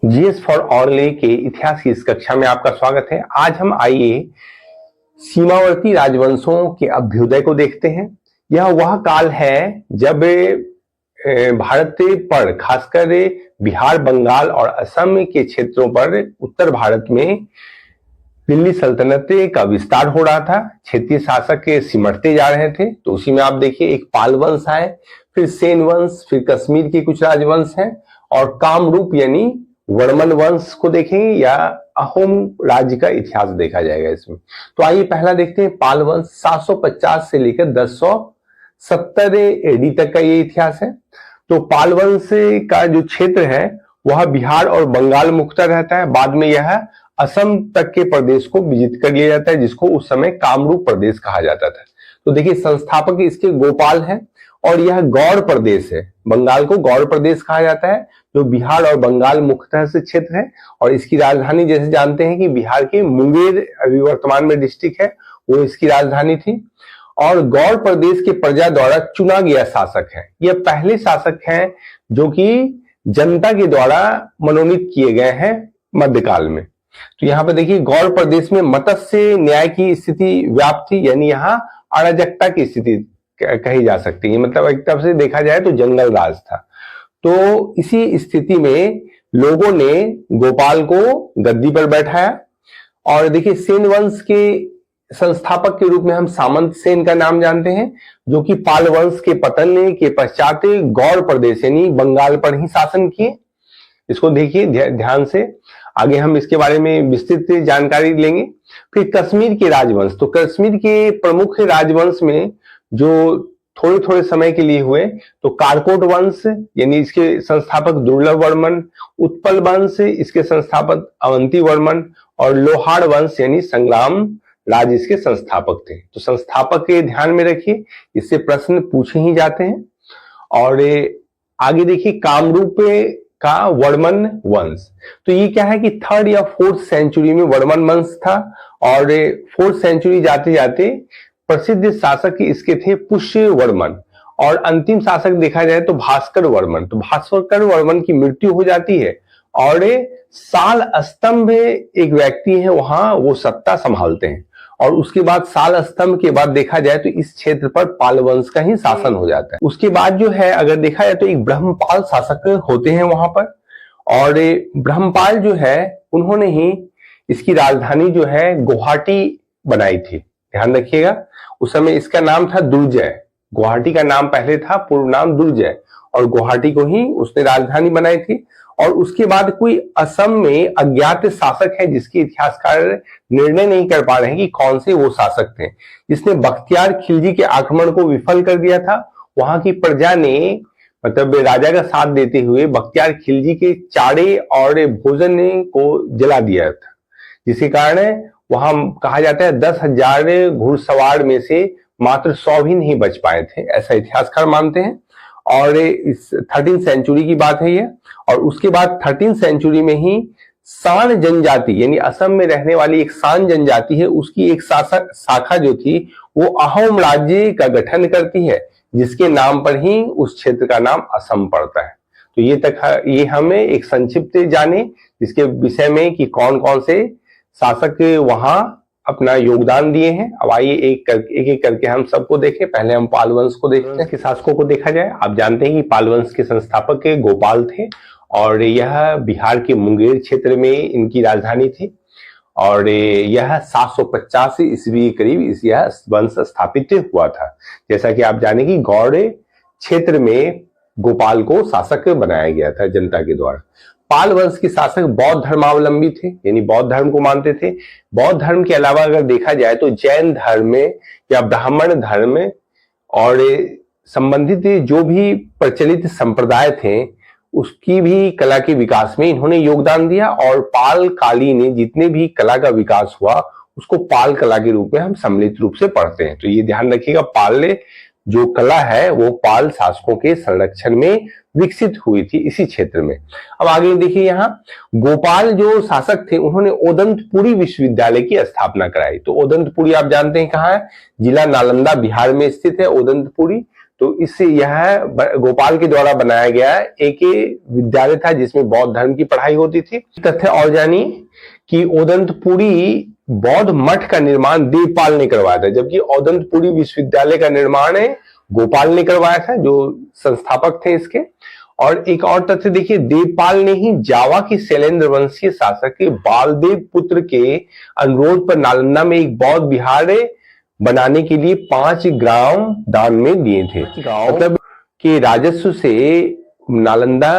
GS for ऑर्ले के इतिहास की इस कक्षा में आपका स्वागत है। आज हम आइए सीमावर्ती राजवंशों के अभ्युदय को देखते हैं। यह वह काल है जब भारत पर, खासकर बिहार, बंगाल और असम के क्षेत्रों पर उत्तर भारत में दिल्ली सल्तनत का विस्तार हो रहा था। क्षेत्रीय शासक सिमटते जा रहे थे। तो उसी में आप देखिए, एक पाल वंश आए, फिर सेन वंश, फिर कश्मीर के कुछ राजवंश हैं और कामरूप यानी वर्मन वंश को देखेंगे या अहोम राज्य का इतिहास देखा जाएगा इसमें। तो आइए पहला देखते हैं पाल वंश। 750 से लेकर 1070 एडी तक का ये इतिहास है। तो पाल वंश का जो क्षेत्र है वह बिहार और बंगाल मुख्यतः रहता है। बाद में यह असम तक के प्रदेश को विजित कर लिया जाता है, जिसको उस समय कामरूप प्रदेश कहा जाता था। तो देखिए, संस्थापक इसके गोपाल हैं और यह गौड़ प्रदेश है। बंगाल को गौड़ प्रदेश कहा जाता है, जो बिहार और बंगाल मुख्यतः से क्षेत्र है। और इसकी राजधानी, जैसे जानते हैं कि बिहार के मुंगेर अभी वर्तमान में डिस्ट्रिक्ट है, वो इसकी राजधानी थी। और गौड़ प्रदेश के प्रजा द्वारा चुना गया शासक है। यह पहले शासक हैं जो कि जनता के द्वारा मनोनीत किए गए हैं मध्यकाल में। तो यहाँ पर देखिए, गौड़ प्रदेश में मत्स्य न्याय की स्थिति व्याप्त थी, यानी यहाँ अराजकता की स्थिति कही जा सकती है। मतलब एक तरफ से देखा जाए तो जंगल राज था। तो इसी स्थिति में लोगों ने गोपाल को गद्दी पर बैठाया। और देखिए, सेन वंश के संस्थापक के रूप में हम सामंत सेन का नाम जानते हैं, जो कि पाल वंश के पतन के पश्चात गौड़ प्रदेश यानी बंगाल पर ही शासन किए। इसको देखिए ध्यान से, आगे हम इसके बारे में विस्तृत जानकारी लेंगे। फिर कश्मीर के राजवंश। तो कश्मीर के प्रमुख राजवंश में जो थोड़े थोड़े समय के लिए हुए, तो कारकोट वंश यानी इसके संस्थापक दुर्लभ वर्मन, उत्पल वंश इसके संस्थापक अवंती वर्मन और लोहार वंश यानी संग्राम राज इसके संस्थापक थे। तो संस्थापक के ध्यान में रखिए, इससे प्रश्न पूछे ही जाते हैं। और आगे देखिए, कामरूप का वर्मन वंश। तो ये क्या है कि 3rd या 4th सेंचुरी में वर्मन वंश था। और 4th सेंचुरी जाते जाते प्रसिद्ध शासक इसके थे पुष्य वर्मन। और अंतिम शासक देखा जाए तो भास्कर वर्मन। तो भास्कर वर्मन की मृत्यु हो जाती है और साल स्तंभ एक व्यक्ति है वहां, वो सत्ता संभालते हैं। और उसके बाद साल स्तंभ के बाद देखा जाए तो इस क्षेत्र पर पाल वंश का ही शासन हो जाता है। उसके बाद जो है, अगर देखा जाए तो एक ब्रह्मपाल शासक होते हैं वहां पर। और ब्रह्मपाल जो है, उन्होंने ही इसकी राजधानी जो है गुवाहाटी बनाई थी। ध्यान रखिएगा, उस समय इसका नाम था दुर्जय। गुवाहाटी का नाम पहले था, पूर्व नाम दुर्जय, और गुवाहाटी को ही उसने राजधानी बनाई थी। और उसके बाद कोई असम में अज्ञात शासक है, जिसके इतिहासकार निर्णय नहीं कर पा रहे हैं कि कौन से वो शासक थे, जिसने बख्तियार खिलजी के आक्रमण को विफल कर दिया था। वहां की प्रजा ने, मतलब राजा का साथ देते हुए, बख्तियार खिलजी के चारे और भोजन को जला दिया था, जिसके कारण वहां कहा जाता है 10,000 घुड़सवार में से मात्र 100 भी नहीं बच पाए थे, ऐसा इतिहासकार मानते हैं। और इस 13th सेंचुरी की बात है ये। और उसके बाद 13th सेंचुरी में ही सान जनजाति यानी असम में रहने वाली एक सान जनजाति है, उसकी एक शाखा जो थी वो अहोम राज्य का गठन करती है, जिसके नाम पर ही उस क्षेत्र का नाम असम पड़ता है। तो ये हमें एक संक्षिप्त जाने इसके विषय में कि कौन कौन से शासक वहां अपना योगदान दिए हैं। अब आइए एक एक करके हम सबको देखें। पहले हम पाल वंश को देखते हैं कि शासकों को देखा जाए। आप जानते हैं कि पाल वंश के संस्थापक गोपाल थे और यह बिहार के मुंगेर क्षेत्र में इनकी राजधानी थी। और यह 750 ईस्वी के करीब यह वंश स्थापित हुआ था। जैसा कि आप जाने कि गौड़ क्षेत्र में गोपाल को शासक बनाया गया था जनता के द्वारा। पाल वंश के शासक बौद्ध धर्मावलंबी थे, यानी बौद्ध धर्म को मानते थे। बौद्ध धर्म के अलावा अगर देखा जाए तो जैन धर्म या ब्राह्मण धर्म और संबंधित जो भी प्रचलित संप्रदाय थे, उसकी भी कला के विकास में इन्होंने योगदान दिया। और पाल काली ने जितने भी कला का विकास हुआ, उसको पाल कला के रूप में हम सम्मिलित रूप से पढ़ते हैं। तो ये ध्यान रखिएगा, पाल जो कला है वो पाल शासकों के संरक्षण में विकसित हुई थी इसी क्षेत्र में। अब आगे देखिए, यहाँ गोपाल जो शासक थे, उन्होंने ओदंतपुरी विश्वविद्यालय की स्थापना कराई। तो ओदंतपुरी आप जानते हैं कहाँ है, जिला नालंदा बिहार में स्थित है ओदंतपुरी। तो इससे यह गोपाल के द्वारा बनाया गया एक विद्यालय था जिसमें बौद्ध धर्म की पढ़ाई होती थी। तथ्य और जानिए कि ओदंतपुरी बौद्ध मठ का निर्माण देवपाल ने करवाया था, जबकि ओदंतपुरी विश्वविद्यालय का निर्माण गोपाल ने करवाया था, जो संस्थापक थे इसके। और एक और तथ्य देखिए, देवपाल ने ही जावा के शैलेंद्र वंशीय शासक के बालदेव पुत्र के अनुरोध पर नालंदा में एक बौद्ध विहार बनाने के लिए 5 ग्राम दान में दिए थे। मतलब कि राजस्व से नालंदा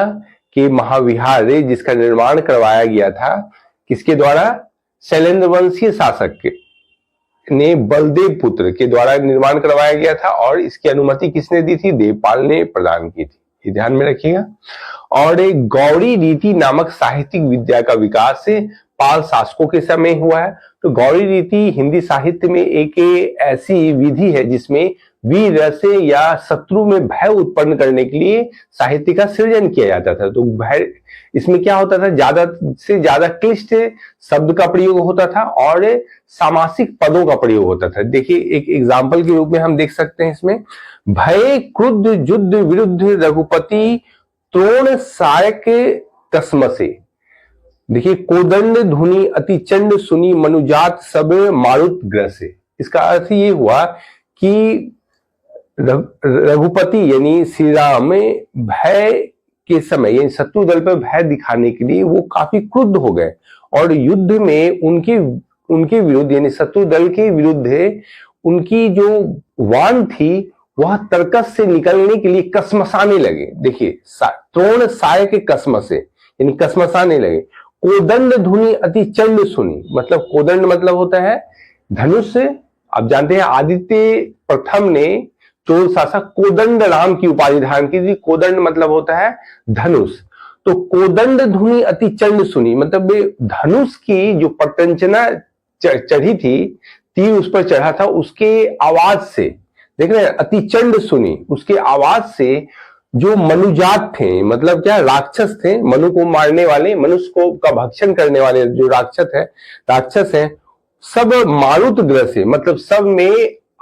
के महाविहार जिसका निर्माण करवाया गया था, किसके द्वारा? शैलेंद्र वंशीय शासक ने बलदेव पुत्र के द्वारा निर्माण करवाया गया था, और इसकी अनुमति किसने दी थी? देवपाल ने प्रदान की थी, ये ध्यान में रखिएगा। और एक गौड़ी रीति नामक साहित्यिक विद्या का विकास पाल शासकों के समय हुआ है। तो गौड़ी रीति हिंदी साहित्य में एक ऐसी विधि है जिसमें वीर रस या शत्रु में भय उत्पन्न करने के लिए साहित्य का सृजन किया जाता था। तो भय, इसमें क्या होता था? ज्यादा से ज्यादा क्लिष्ट शब्द का प्रयोग होता था और सामासिक पदों का प्रयोग होता था। देखिए, एक एग्जाम्पल के रूप में हम देख सकते हैं इसमें, भय क्रुद्ध युद्ध विरुद्ध रघुपति त्रोण सायक कसमसे। देखिए, कोदंड धुनि अति चंड सुनी मनुजात सब मारुत ग्रसे। इसका अर्थ ये हुआ कि रघुपति यानी श्री राम भय के समय यानी शत्रु दल पर भय दिखाने के लिए वो काफी क्रुद्ध हो गए, और युद्ध में उनके विरुद्ध यानी शत्रु दल के विरुद्ध उनकी जो वाण थी वह तर्कस से निकलने के लिए कसमसाने लगे। देखिए, त्रोण साय के कसमसे यानी कसमसाने लगे। कोदंड धुनि अति चंड सुनी, मतलब कोदंड मतलब होता है धनुष। आप जानते हैं आदित्य प्रथम ने चोल शासक कोदंड राम की उपाधि धारण की थी। कोदंड मतलब होता है धनुष। तो कोदंड धुनि अति चंड सुनी मतलब धनुष की जो प्रत्यंचना चढ़ी थी, तीर उस पर चढ़ा था, उसके आवाज से, देख रहे हैं, अति चंड सुनी, उसके आवाज से जो मनुजात थे, मतलब क्या, राक्षस थे, मनु को मारने वाले, मनुष्य को का भक्षण करने वाले जो राक्षस है, सब मारुत ग्रसे, मतलब सब में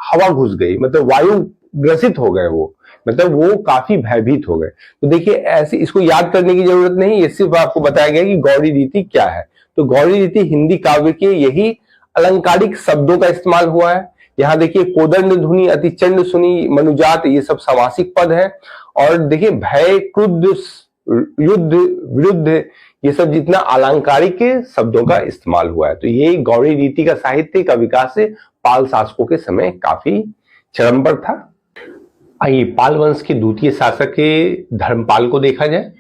हवा घुस गई, मतलब वायु ग्रसित हो गए, वो मतलब वो काफी भयभीत हो गए। तो देखिए, ऐसे इसको याद करने की जरूरत नहीं, ये सिर्फ आपको बताया गया कि गौड़ी रीति क्या है। तो गौड़ी रीति हिंदी काव्य के यही अलंकारिक शब्दों का इस्तेमाल हुआ है। यहाँ देखिए, कोदंड धुनि अति चंड सुनी मनुजात, ये सब समासिक पद है। और देखिए, भय क्रुद्ध युद्ध विरुद्ध, ये सब जितना अलंकारिक शब्दों का इस्तेमाल हुआ है। तो ये गौड़ी रीति का साहित्य का विकास पाल शासकों के समय काफी चरम पर था। आइए पाल वंश के द्वितीय शासक धर्मपाल को देखा जाए।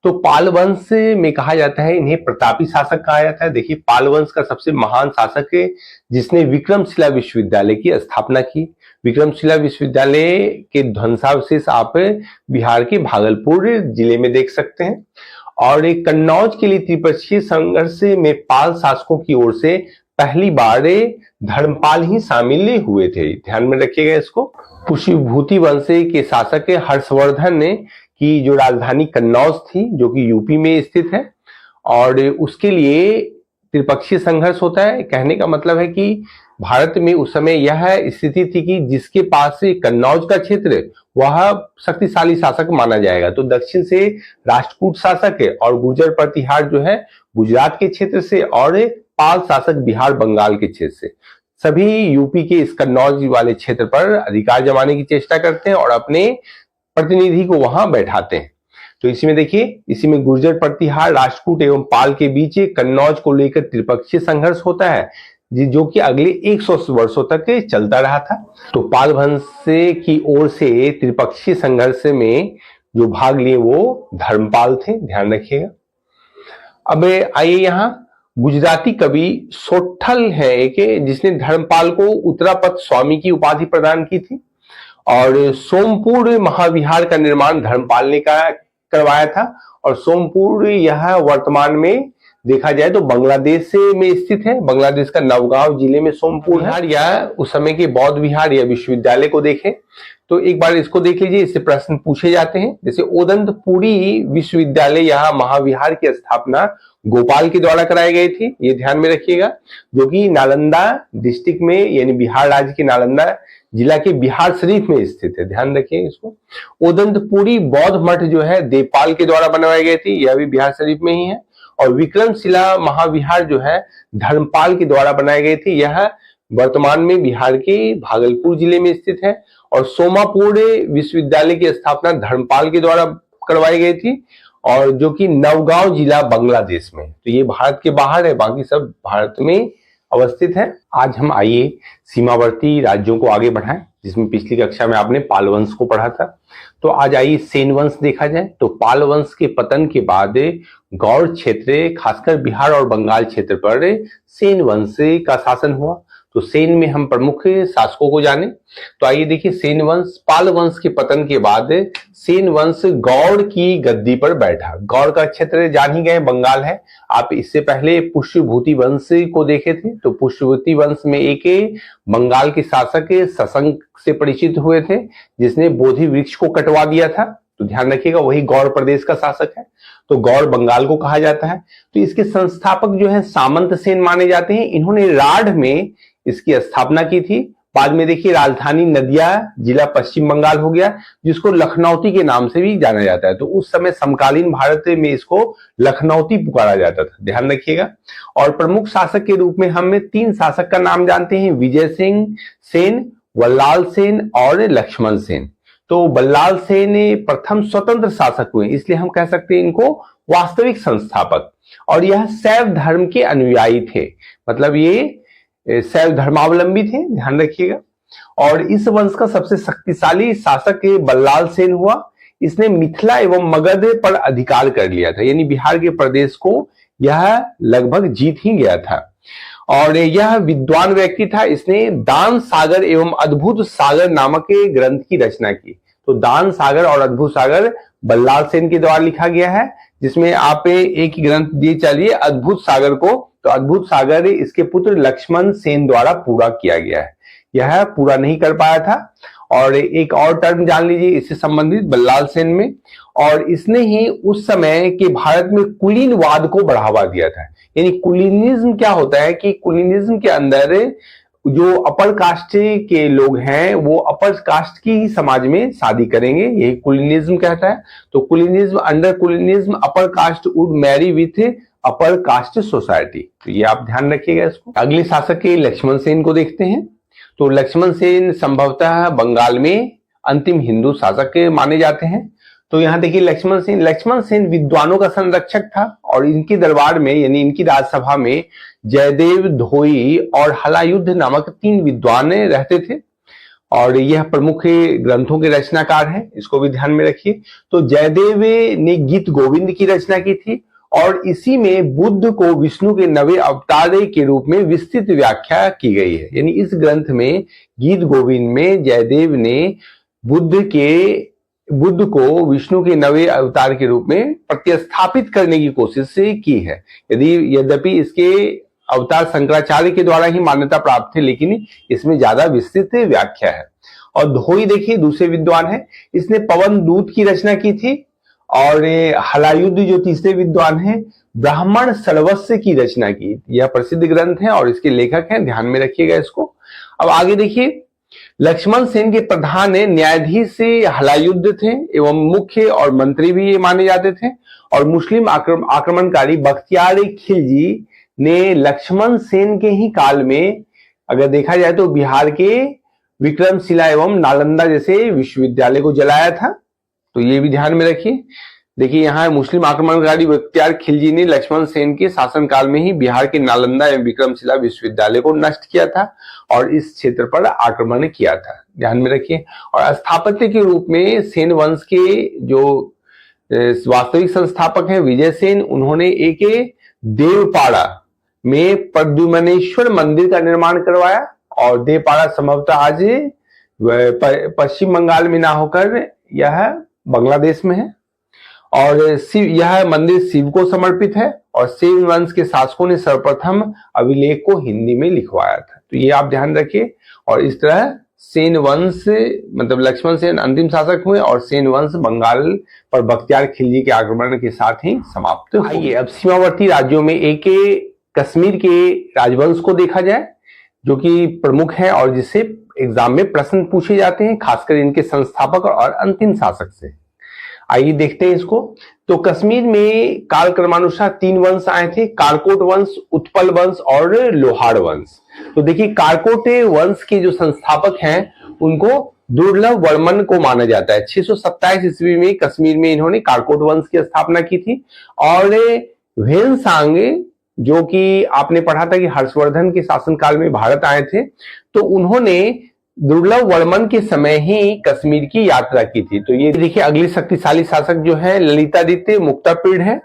तो पाल वंश में कहा जाता है इन्हें प्रतापी शासक कहा जाता है। देखिए, पाल वंश का सबसे महान शासक है जिसने विक्रमशिला विश्वविद्यालय की स्थापना की। विक्रमशिला विश्वविद्यालय के ध्वंसावशेष आप बिहार के भागलपुर जिले में देख सकते हैं। और कन्नौज के लिए त्रिपक्षीय संघर्ष में पाल शासकों की ओर से पहली बार धर्मपाल ही शामिल हुए थे, ध्यान में रखिएगा इसको। पुष्यभूति वंश के शासक हर्षवर्धन की जो राजधानी कन्नौज थी, जो कि यूपी में स्थित है, और उसके लिए त्रिपक्षीय संघर्ष होता है। कहने का मतलब है कि भारत में उस समय यह स्थिति थी कि जिसके पास से कन्नौज का क्षेत्र वह शक्तिशाली शासक माना जाएगा। तो दक्षिण से राष्ट्रकूट शासक है, और गुर्जर प्रतिहार जो है गुजरात के क्षेत्र से, और पाल शासक बिहार बंगाल के क्षेत्र से। सभी यूपी के इस कन्नौज वाले क्षेत्र पर अधिकार जमाने की चेष्टा करते हैं और अपने प्रतिनिधि को वहां बैठाते हैं। तो इसी में देखिए, इसी में गुर्जर प्रतिहार, राष्ट्रकूट एवं पाल के बीच कन्नौज को लेकर त्रिपक्षीय संघर्ष होता है, जो कि अगले 100 वर्षों तक चलता रहा था। तो पाल वंश की ओर से त्रिपक्षीय संघर्ष में जो भाग लिए वो धर्मपाल थे, ध्यान रखिएगा। अब आइए यहाँ गुजराती कवि सोठल है एक, जिसने धर्मपाल को उत्तरापथ स्वामी की उपाधि प्रदान की थी। और सोमपुर महाविहार का निर्माण धर्मपाल ने करवाया था। और सोमपुर यह वर्तमान में देखा जाए तो बांग्लादेश में स्थित है। बांग्लादेश का नवगांव जिले में सोमपुर है। या उस समय के बौद्ध विहार या विश्वविद्यालय को देखें तो एक बार इसको देख लीजिए, इससे प्रश्न पूछे जाते हैं। जैसे ओदंतपुरी विश्वविद्यालय या महाविहार की स्थापना गोपाल के द्वारा कराई गई थी, ये ध्यान में रखिएगा, जो कि नालंदा डिस्ट्रिक्ट में यानी बिहार राज्य के नालंदा जिला के बिहार शरीफ में स्थित है, ध्यान रखिए इसको। उदंतपुरी बौद्ध मठ जो है देवपाल के द्वारा बनवाई गई थी, यह भी बिहार शरीफ में ही है। और विक्रमशिला महाविहार जो है धर्मपाल के द्वारा बनाई गई थी, यह वर्तमान में बिहार के भागलपुर जिले में स्थित है। और सोमापुर विश्वविद्यालय की स्थापना धर्मपाल के द्वारा करवाई गई थी, और जो कि नवगांव जिला बांग्लादेश में। तो ये भारत के बाहर है, बाकी सब भारत में अवस्थित है। आज हम आइए सीमावर्ती राज्यों को आगे बढ़ाएं, जिसमें पिछली कक्षा में आपने पाल वंश को पढ़ा था। तो आज आइए सेन वंश देखा जाए। तो पाल वंश के पतन के बाद गौड़ क्षेत्र, खासकर बिहार और बंगाल क्षेत्र पर सेन वंश का शासन हुआ। तो सेन में हम प्रमुख शासकों को जाने। तो आइए देखिए, सेन वंश, पाल वंश के पतन के बाद सेन वंश गौड़ की गद्दी पर बैठा। गौड़ का क्षेत्र जान ही गए, बंगाल है। आप इससे पहले पुष्यभूति वंश को देखे थे। तो पुष्यभूति वंश में एक बंगाल के शासक शशंक से परिचित हुए थे, जिसने बोधि वृक्ष को कटवा दिया था। तो ध्यान रखिएगा, वही गौड़ प्रदेश का शासक है। तो गौड़ बंगाल को कहा जाता है। तो इसके संस्थापक जो है सामंत सेन माने जाते हैं। इन्होंने राढ़ में इसकी स्थापना की थी। बाद में देखिए राजधानी नदिया जिला पश्चिम बंगाल हो गया, जिसको लखनौती के नाम से भी जाना जाता है। तो उस समय समकालीन भारत में इसको लखनौती पुकारा जाता था, ध्यान रखिएगा। और प्रमुख शासक के रूप में हम 3 शासक का नाम जानते हैं, विजय सिंह सेन, बल्लाल सेन और लक्ष्मण सेन। तो बल्लाल सेन प्रथम स्वतंत्र शासक हुए, इसलिए हम कह सकते हैं इनको वास्तविक संस्थापक। और यह शैव धर्म के अनुयायी थे, मतलब ये शैव धर्मावलंबी थे, ध्यान रखिएगा। और इस वंश का सबसे शक्तिशाली शासक बल्लाल सेन हुआ। इसने मिथिला एवं मगध पर अधिकार कर लिया था, यानी बिहार के प्रदेश को यह लगभग जीत ही गया था। और यह विद्वान व्यक्ति था। इसने दान सागर एवं अद्भुत सागर नामक ग्रंथ की रचना की। तो दान सागर और अद्भुत सागर बल्लाल सेन के द्वारा लिखा गया है, जिसमें आप एक ही ग्रंथ दिए चलिए अद्भुत सागर को। तो अद्भुत सागर इसके पुत्र लक्ष्मण सेन द्वारा पूरा किया गया है, यह पूरा नहीं कर पाया था। और एक और टर्म जान लीजिए इससे संबंधित बल्लाल सेन में। और इसने ही उस समय के भारत में कुलीनवाद को बढ़ावा दिया था। यानी कुलीनिज्म क्या होता है कि कुलीनिज्म के अंदर जो अपर कास्ट के लोग हैं वो अपर कास्ट की ही समाज में शादी करेंगे, यही कुलीनिज्म कहता है। तो कुलीनिज्म, अंडर कुलीनिज्म upper caste would marry with upper caste society. तो ये आप ध्यान रखिएगा इसको। अगले शासक के लक्ष्मण सेन को देखते हैं। तो लक्ष्मण सेन संभवतः बंगाल में अंतिम हिंदू शासक माने जाते हैं। तो यहां देखिए लक्ष्मण सेन विद्वानों का संरक्षक था, और इनके दरबार में यानी इनकी राजसभा में जयदेव, धोई और हलायुद्ध नामक 3 विद्वान रहते थे। और यह प्रमुख ग्रंथों के रचनाकार हैं, इसको भी ध्यान में रखिए। तो जयदेव ने गीत गोविंद की रचना की थी, और इसी में बुद्ध को विष्णु के 9वें अवतार के रूप में विस्तृत व्याख्या की गई है। यानी इस ग्रंथ में गीत गोविंद में जयदेव ने बुद्ध को विष्णु के 9वें अवतार के रूप में प्रतिस्थापित करने की कोशिश की है। यद्यपि इसके अवतार शंकराचार्य के द्वारा ही मान्यता प्राप्त थे, लेकिन इसमें ज्यादा विस्तृत व्याख्या है। और धोई देखिए दूसरे विद्वान है, इसने पवन दूत की रचना की थी। और हलायुद्ध जो तीसरे विद्वान हैं, ब्राह्मण सर्वस्व की रचना की। यह प्रसिद्ध ग्रंथ है और इसके लेखक हैं, ध्यान में रखिएगा इसको। अब आगे देखिए, लक्ष्मण सेन के प्रधान न्यायाधीश हलायुद्ध थे एवं मुख्य और मंत्री भी ये माने जाते थे। और मुस्लिम आक्रमणकारी बख्तियार खिलजी ने लक्ष्मण सेन के ही काल में अगर देखा जाए तो बिहार के विक्रमशिला एवं नालंदा जैसे विश्वविद्यालय को जलाया था। तो ये भी ध्यान में रखिए। देखिए यहाँ मुस्लिम आक्रमणकारी बख्तियार खिलजी ने लक्ष्मण सेन के शासनकाल में ही बिहार के नालंदा एवं विक्रमशिला विश्वविद्यालय को नष्ट किया था और इस क्षेत्र पर आक्रमण किया था, ध्यान में रखिए। और स्थापत्य के रूप में सेन वंश के जो वास्तविक संस्थापक हैं विजय सेन, उन्होंने एक देवपाड़ा में प्रद्युम्नेश्वर मंदिर का निर्माण करवाया। और देवपाड़ा संभवतः आज पश्चिम बंगाल में ना होकर यह बांग्लादेश में है। और यह मंदिर शिव को समर्पित है। और सेन वंश के शासकों ने सर्वप्रथम अभिलेख को हिंदी में लिखवाया था। तो ये आप ध्यान रखिए। और इस तरह सेन वंश मतलब लक्ष्मण सेन अंतिम शासक हुए और सेन वंश बंगाल पर बख्तियार खिलजी के आक्रमण के साथ ही समाप्त हुआ। आइए अब सीमावर्ती राज्यों में एक कश्मीर के राजवंश को देखा जाए, जो कि प्रमुख है और जिससे एग्जाम में प्रश्न पूछे जाते हैं, खासकर इनके संस्थापक और अंतिम शासक से। आइए देखते हैं इसको। तो कश्मीर में काल क्रमानुसार 3 वंश आए थे, कालकोट वंश, उत्पल वंश और लोहार वंश। तो देखिए, कालकोट वंश के जो संस्थापक हैं उनको दुर्लभ वर्मन को माना जाता है। 627 ईस्वी में कश्मीर में इन्होंने कालकोट वंश की स्थापना की थी। और वेनसांग, जो कि आपने पढ़ा था कि हर्षवर्धन के शासनकाल में भारत आए थे, तो उन्होंने दुर्लभ वर्मन के समय ही कश्मीर की यात्रा की थी। तो ये देखिए, अगले शक्तिशाली शासक जो है ललितादित्य मुक्तापीड़ है,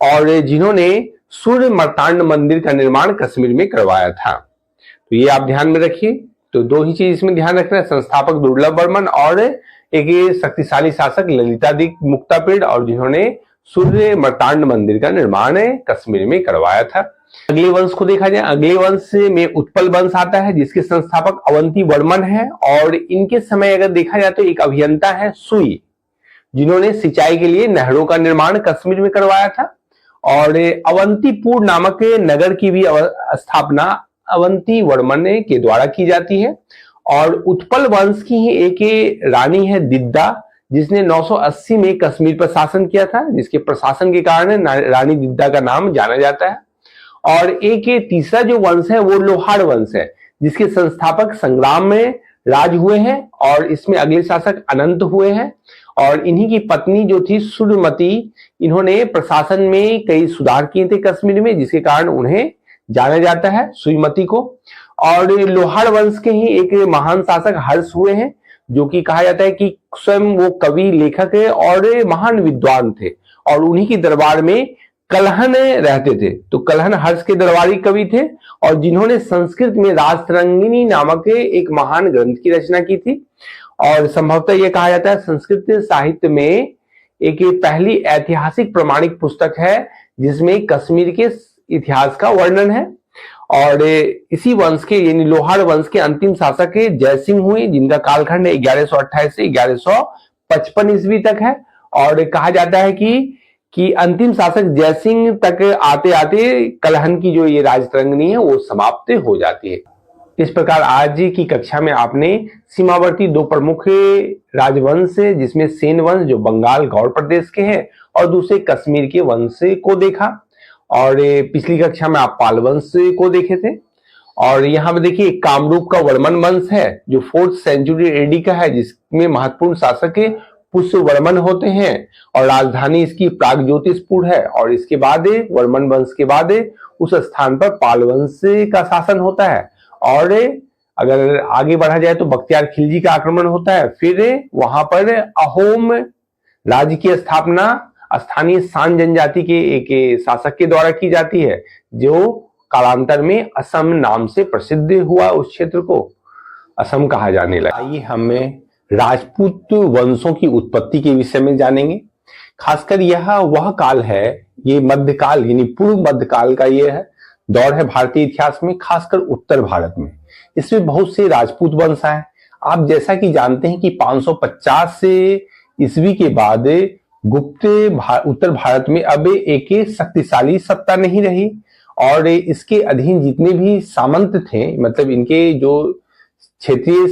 और जिन्होंने सूर्य मर्तांड मंदिर का निर्माण कश्मीर में करवाया था। तो ये आप ध्यान में रखिए। तो 2 ही चीज इसमें ध्यान रखना है, संस्थापक दुर्लभ वर्मन और एक ये शक्तिशाली शासक ललितादित्य मुक्तापीड़, और जिन्होंने सूर्य मर्तांड मंदिर का निर्माण कश्मीर में करवाया था। अगले वंश को देखा जाए, अगले वंश में उत्पल वंश आता है, जिसके संस्थापक अवंती वर्मन है। और इनके समय अगर देखा जाए तो एक अभियंता है सुई, जिन्होंने सिंचाई के लिए नहरों का निर्माण कश्मीर में करवाया था। और अवंतीपुर नामक नगर की भी स्थापना अवंती वर्मन के द्वारा की जाती है। और उत्पल वंश की ही एक रानी है दिद्दा, जिसने 980 में कश्मीर पर शासन किया था, जिसके प्रशासन के कारण रानी दिद्दा का नाम जाना जाता है। और एक तीसरा जो वंश है वो लोहार वंश है, जिसके संस्थापक संग्राम में राज हुए हैं, और इसमें अगले शासक अनंत हुए हैं। और इन्हीं की पत्नी जो थी सूर्यमती, इन्होंने प्रशासन में कई सुधार किए थे कश्मीर में, जिसके कारण उन्हें जाना जाता है सूर्यमती को। और लोहार वंश के ही एक महान शासक हर्ष हुए हैं, जो कि कहा जाता है कि स्वयं वो कवि, लेखक और महान विद्वान थे, और उन्हीं के दरबार में कलहन रहते थे। तो कलहन हर्ष के दरबारी कवि थे, और जिन्होंने संस्कृत में राजतरंगिणी नामक एक महान ग्रंथ की रचना की थी। और संभवतः यह कहा जाता है संस्कृत साहित्य में एक पहली ऐतिहासिक प्रमाणिक पुस्तक है, जिसमें कश्मीर के इतिहास का वर्णन है। और इसी वंश के यानी लोहार वंश के अंतिम शासक जयसिंह हुए, जिनका कालखंड 1128 से 1155 ईस्वी तक है। और कहा जाता है कि अंतिम शासक जयसिंह तक आते आते कलहन की जो ये राजतरंगिणी है वो समाप्त हो जाती है। इस प्रकार आज की कक्षा में आपने सीमावर्ती 2 प्रमुख राजवंश, जिसमें सेन वंश जो बंगाल गौड़ प्रदेश के हैं, और दूसरे कश्मीर के वंश को देखा। और पिछली कक्षा में आप पाल वंश को देखे थे। और यहाँ पे देखिए कामरूप का वर्मन वंश है, जो 4th सेंचुरी एडी का है, जिसमें महत्वपूर्ण शासक पुष्य वर्मन होते हैं, और राजधानी इसकी प्रागज्योतिषपुर है। और इसके बाद वर्मन वंश के बाद उस स्थान पर पाल वंश का शासन होता है। और अगर आगे बढ़ा जाए तो बख्तियार खिलजी का आक्रमण होता है। फिर वहां पर अहोम राज्य की स्थापना स्थानीय सांग जनजाति के एक शासक के द्वारा की जाती है, जो कालांतर में असम नाम से प्रसिद्ध हुआ। उस क्षेत्र को असम कहा जाने लगा। आइए हमें राजपूत वंशों की उत्पत्ति के विषय में जानेंगे। खासकर यह वह काल है, ये मध्यकाल यानी पूर्व मध्यकाल का ये है दौर है भारतीय इतिहास में, खासकर उत्तर भारत में। इसमें बहुत से राजपूत वंश आए। आप जैसा कि जानते हैं कि 550 से ईस्वी के बाद गुप्त उत्तर भारत में अब एक शक्तिशाली सत्ता नहीं रही, और इसके अधीन जितने भी सामंत थे, मतलब इनके जो क्षेत्रीय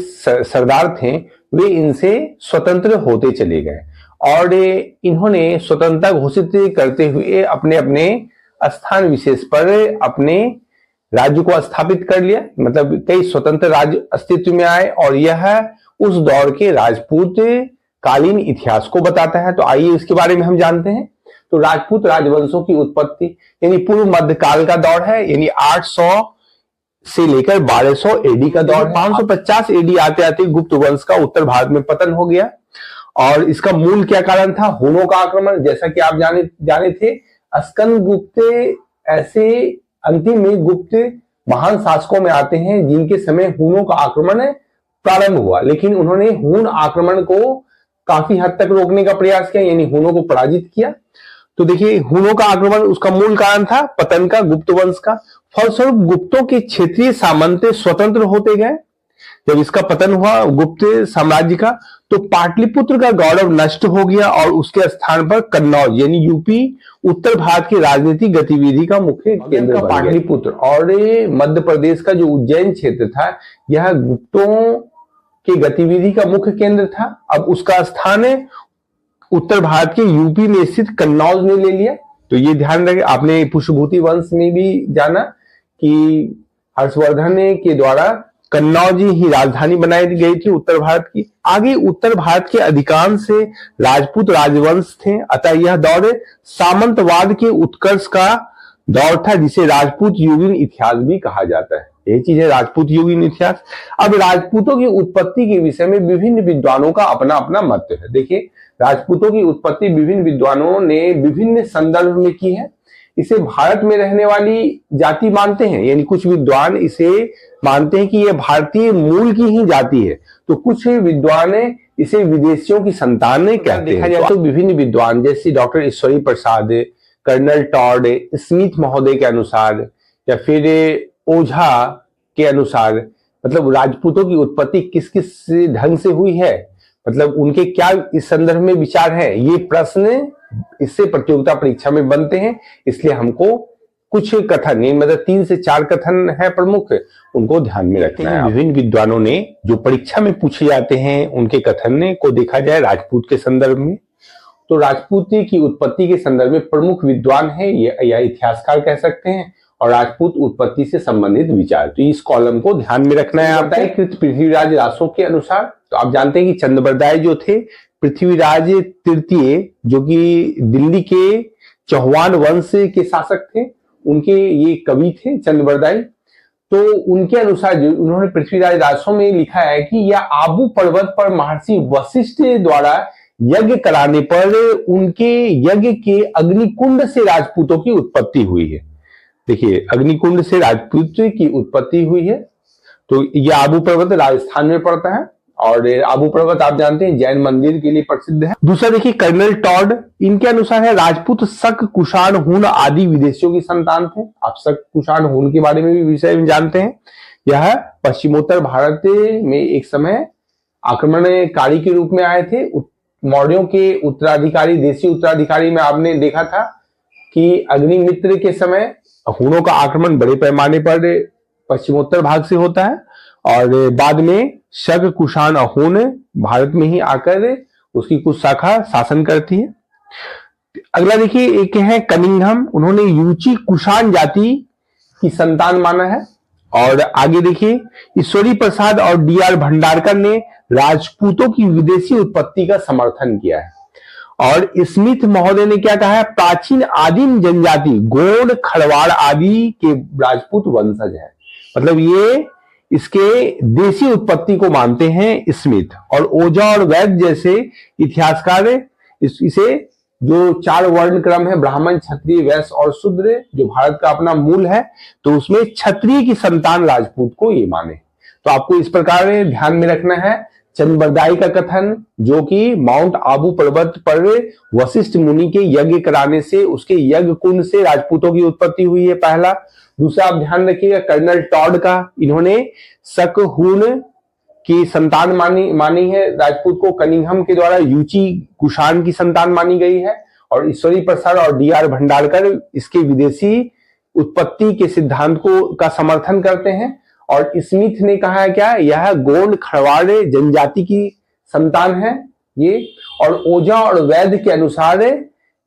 सरदार थे, वे इनसे स्वतंत्र होते चले गए। और इन्होंने स्वतंत्रता घोषित करते हुए अपने अपने स्थान विशेष पर अपने राज्य को स्थापित कर लिया। मतलब कई स्वतंत्र राज्य अस्तित्व में आए, और यह उस दौर के राजपूत कालीन इतिहास को बताता है। तो आइए इसके बारे में हम जानते हैं। तो राजपूत राजवंशों की उत्पत्ति यानी पूर्व मध्यकाल का दौर है, यानी 800 से लेकर 1200 एडी का दौर। 550 एडी आते आते गुप्त वंश का उत्तर भारत में पतन हो गया। और इसका मूल क्या कारण था? हुनों का आक्रमण। जैसा कि आप जाने थे, स्कंद गुप्त ऐसे अंतिम में गुप्त महान शासकों में आते हैं जिनके समय हुनों का आक्रमण प्रारंभ हुआ, लेकिन उन्होंने हुन आक्रमण को काफी हद तक रोकने का प्रयास किया, यानी हुनों को पराजित किया। तो देखिए, हुनों का आक्रमण उसका मूल कारण था पतन का गुप्त वंश का। फलस्वरूप गुप्तों के क्षेत्रीय सामंत स्वतंत्र होते गए। जब इसका पतन हुआ गुप्त साम्राज्य का, तो पाटलिपुत्र का गौरव नष्ट हो गया, और उसके स्थान पर कन्नौज यानी यूपी उत्तर भारत की राजनीतिक गतिविधि का मुख्य केंद्र बन गया। पाटलिपुत्र और मध्य प्रदेश का जो उज्जैन क्षेत्र था, यह गुप्तों के गतिविधि का मुख्य केंद्र था। अब उसका स्थान उत्तर भारत के यूपी में स्थित कन्नौज ने ले लिया। तो ये ध्यान रखें, आपने पुष्यभूति वंश में भी जाना कि हर्षवर्धन के द्वारा कन्नौज ही राजधानी बनाई गई थी उत्तर भारत की। आगे उत्तर भारत के अधिकांश राजपूत राजवंश थे, अतः यह दौर सामंतवाद के उत्कर्ष का दौर था, जिसे राजपूत युगीन इतिहास भी कहा जाता है। यही चीज है राजपूत युगीन इतिहास। अब राजपूतों की उत्पत्ति के विषय में विभिन्न विद्वानों का अपना अपना मत है। देखिए, राजपूतों की उत्पत्ति विभिन्न विद्वानों ने विभिन्न संदर्भ में की है। इसे भारत में रहने वाली जाति मानते हैं, यानी कुछ विद्वान इसे मानते हैं कि यह भारतीय मूल की ही जाति है, तो कुछ विद्वान इसे विदेशियों की संतान कहते हैं। देखा जाए तो विभिन्न विद्वान जैसे doctor Ishwari Prasad, colonel Tod, Smith महोदय के अनुसार या फिर ओझा के अनुसार, मतलब राजपूतों की उत्पत्ति किस किस ढंग से हुई है, मतलब उनके क्या इस संदर्भ में विचार है, ये प्रश्न इससे प्रतियोगिता परीक्षा में बनते हैं। इसलिए हमको कुछ कथन, मतलब 3 से 4 कथन है प्रमुख, उनको ध्यान में रखना है। विभिन्न विद्वानों ने जो परीक्षा में पूछे जाते हैं उनके कथन को देखा जाए राजपूत के संदर्भ में, तो राजपूत की उत्पत्ति के संदर्भ में प्रमुख विद्वान है या इतिहासकार कह सकते हैं, और राजपूत उत्पत्ति से संबंधित विचार, तो इस कॉलम को ध्यान में रखना है। आपको पृथ्वीराज रासों के अनुसार, तो आप जानते हैं कि चंद्रबरदाई जो थे पृथ्वीराज तृतीय, जो कि दिल्ली के चौहान वंश के शासक थे, उनके ये कवि थे चंद्रबरदाई। तो उनके अनुसार जो उन्होंने पृथ्वीराज रासों में लिखा है कि यह आबू पर्वत पर महर्षि वशिष्ठ द्वारा यज्ञ कराने पर उनके यज्ञ के अग्निकुंड से राजपूतों की उत्पत्ति हुई है। देखिए, अग्निकुंड से राजपूत की उत्पत्ति हुई है। तो यह आबू पर्वत राजस्थान में पड़ता है, और आबू पर्वत आप जानते हैं जैन मंदिर के लिए प्रसिद्ध है। दूसरा देखिए, कर्नल टॉड, इनके अनुसार है राजपूत शक, कुषाण, हूण आदि विदेशियों की संतान थे। आप शक, कुषाण, हूण के बारे में भी विषय में जानते हैं। यह पश्चिमोत्तर भारत में एक समय आक्रमणकारी के रूप में आए थे। मौर्यों के उत्तराधिकारी, देशी उत्तराधिकारी में आपने देखा था कि अग्निमित्र के समय हूणों का आक्रमण बड़े पैमाने पर पश्चिमोत्तर भाग से होता है, और बाद में शक, कुषाण, हूण भारत में ही आकर उसकी कुछ शाखा शासन करती है। अगला देखिए, एक है कनिंघम, उन्होंने यूची कुषाण जाति की संतान माना है। और आगे देखिए, ईश्वरी प्रसाद और डीआर भंडारकर ने राजपूतों की विदेशी उत्पत्ति का समर्थन किया है। और स्मिथ महोदय ने क्या कहा है, प्राचीन आदिम जनजाति गोंड, खड़वाड़ आदि के राजपूत वंशज है। मतलब ये इसके देशी उत्पत्ति को मानते हैं स्मिथ। और ओझा और वैद्य जैसे इतिहासकार इसे जो 4 वर्ण क्रम है, ब्राह्मण, क्षत्रिय, वैश्य और शूद्र, जो भारत का अपना मूल है, तो उसमें क्षत्रिय की संतान राजपूत को ये माने। तो आपको इस प्रकार ध्यान में रखना है। चंद्रबरदाई का कथन, जो कि माउंट आबू पर्वत पर वशिष्ठ मुनि के यज्ञ कराने से, उसके यज्ञ कुंड से राजपूतों की उत्पत्ति हुई है, पहला। दूसरा आप ध्यान रखिएगा कर्नल टॉड का, इन्होंने शक, हूण की संतान मानी है राजपूत को। कनिंघम के द्वारा यूची कुषाण की संतान मानी गई है। और ईश्वरी प्रसाद और डीआर भंडारकर इसके विदेशी उत्पत्ति के सिद्धांत का समर्थन करते हैं। और स्मिथ ने कहा है क्या, यह गोंड, खड़वाड़ जनजाति की संतान है ये। और ओझा और वैद्य के अनुसार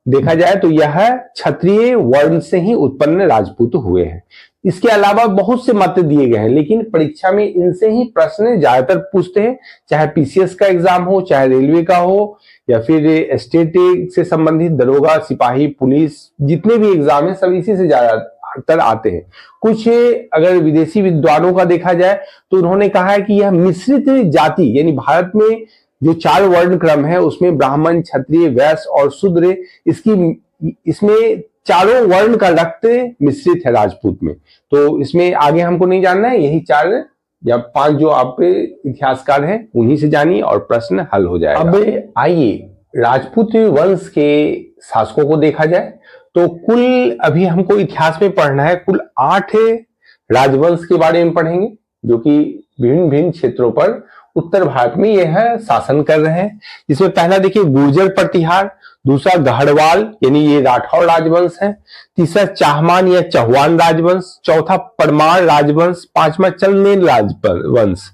देखा जाए तो यह क्षत्रिय वर्ण से ही उत्पन्न राजपूत हुए हैं। इसके अलावा बहुत से मत दिए गए हैं, लेकिन परीक्षा में इनसे ही प्रश्न ज्यादातर पूछते हैं, चाहे पीसीएस का एग्जाम हो, चाहे रेलवे का हो, या फिर स्टेट से संबंधित दरोगा, सिपाही, पुलिस, जितने भी एग्जाम है सब इसी से ज्यादातर आते हैं। कुछ अगर विदेशी विद्वानों का देखा जाए तो उन्होंने कहा है कि यह मिश्रित जाति, यानी भारत में जो 4 वर्ण क्रम है उसमें ब्राह्मण, क्षत्रिय, वैश्य और शूद्र, इसमें चारों वर्ण का रक्त मिश्रित है राजपूत में। तो इसमें आगे हमको नहीं जानना है, यही 4 या 5 जो आप इतिहासकार हैं उन्हीं से जानिए और प्रश्न हल हो जाएगा। अब आइए राजपूत वंश के शासकों को देखा जाए तो कुल अभी हमको इतिहास में पढ़ना है, कुल 8 राजवंश के बारे में पढ़ेंगे, जो कि विभिन्न भिन्न क्षेत्रों पर उत्तर भारत में यह शासन कर रहे हैं। जिसमें पहला देखिए गुर्जर प्रतिहार, दूसरा गढ़वाल यानी ये राठौर राजवंश है, तीसरा चाहमान या चौहान राजवंश, चौथा परमार राजवंश, पांचवा चलनेल राजवंश,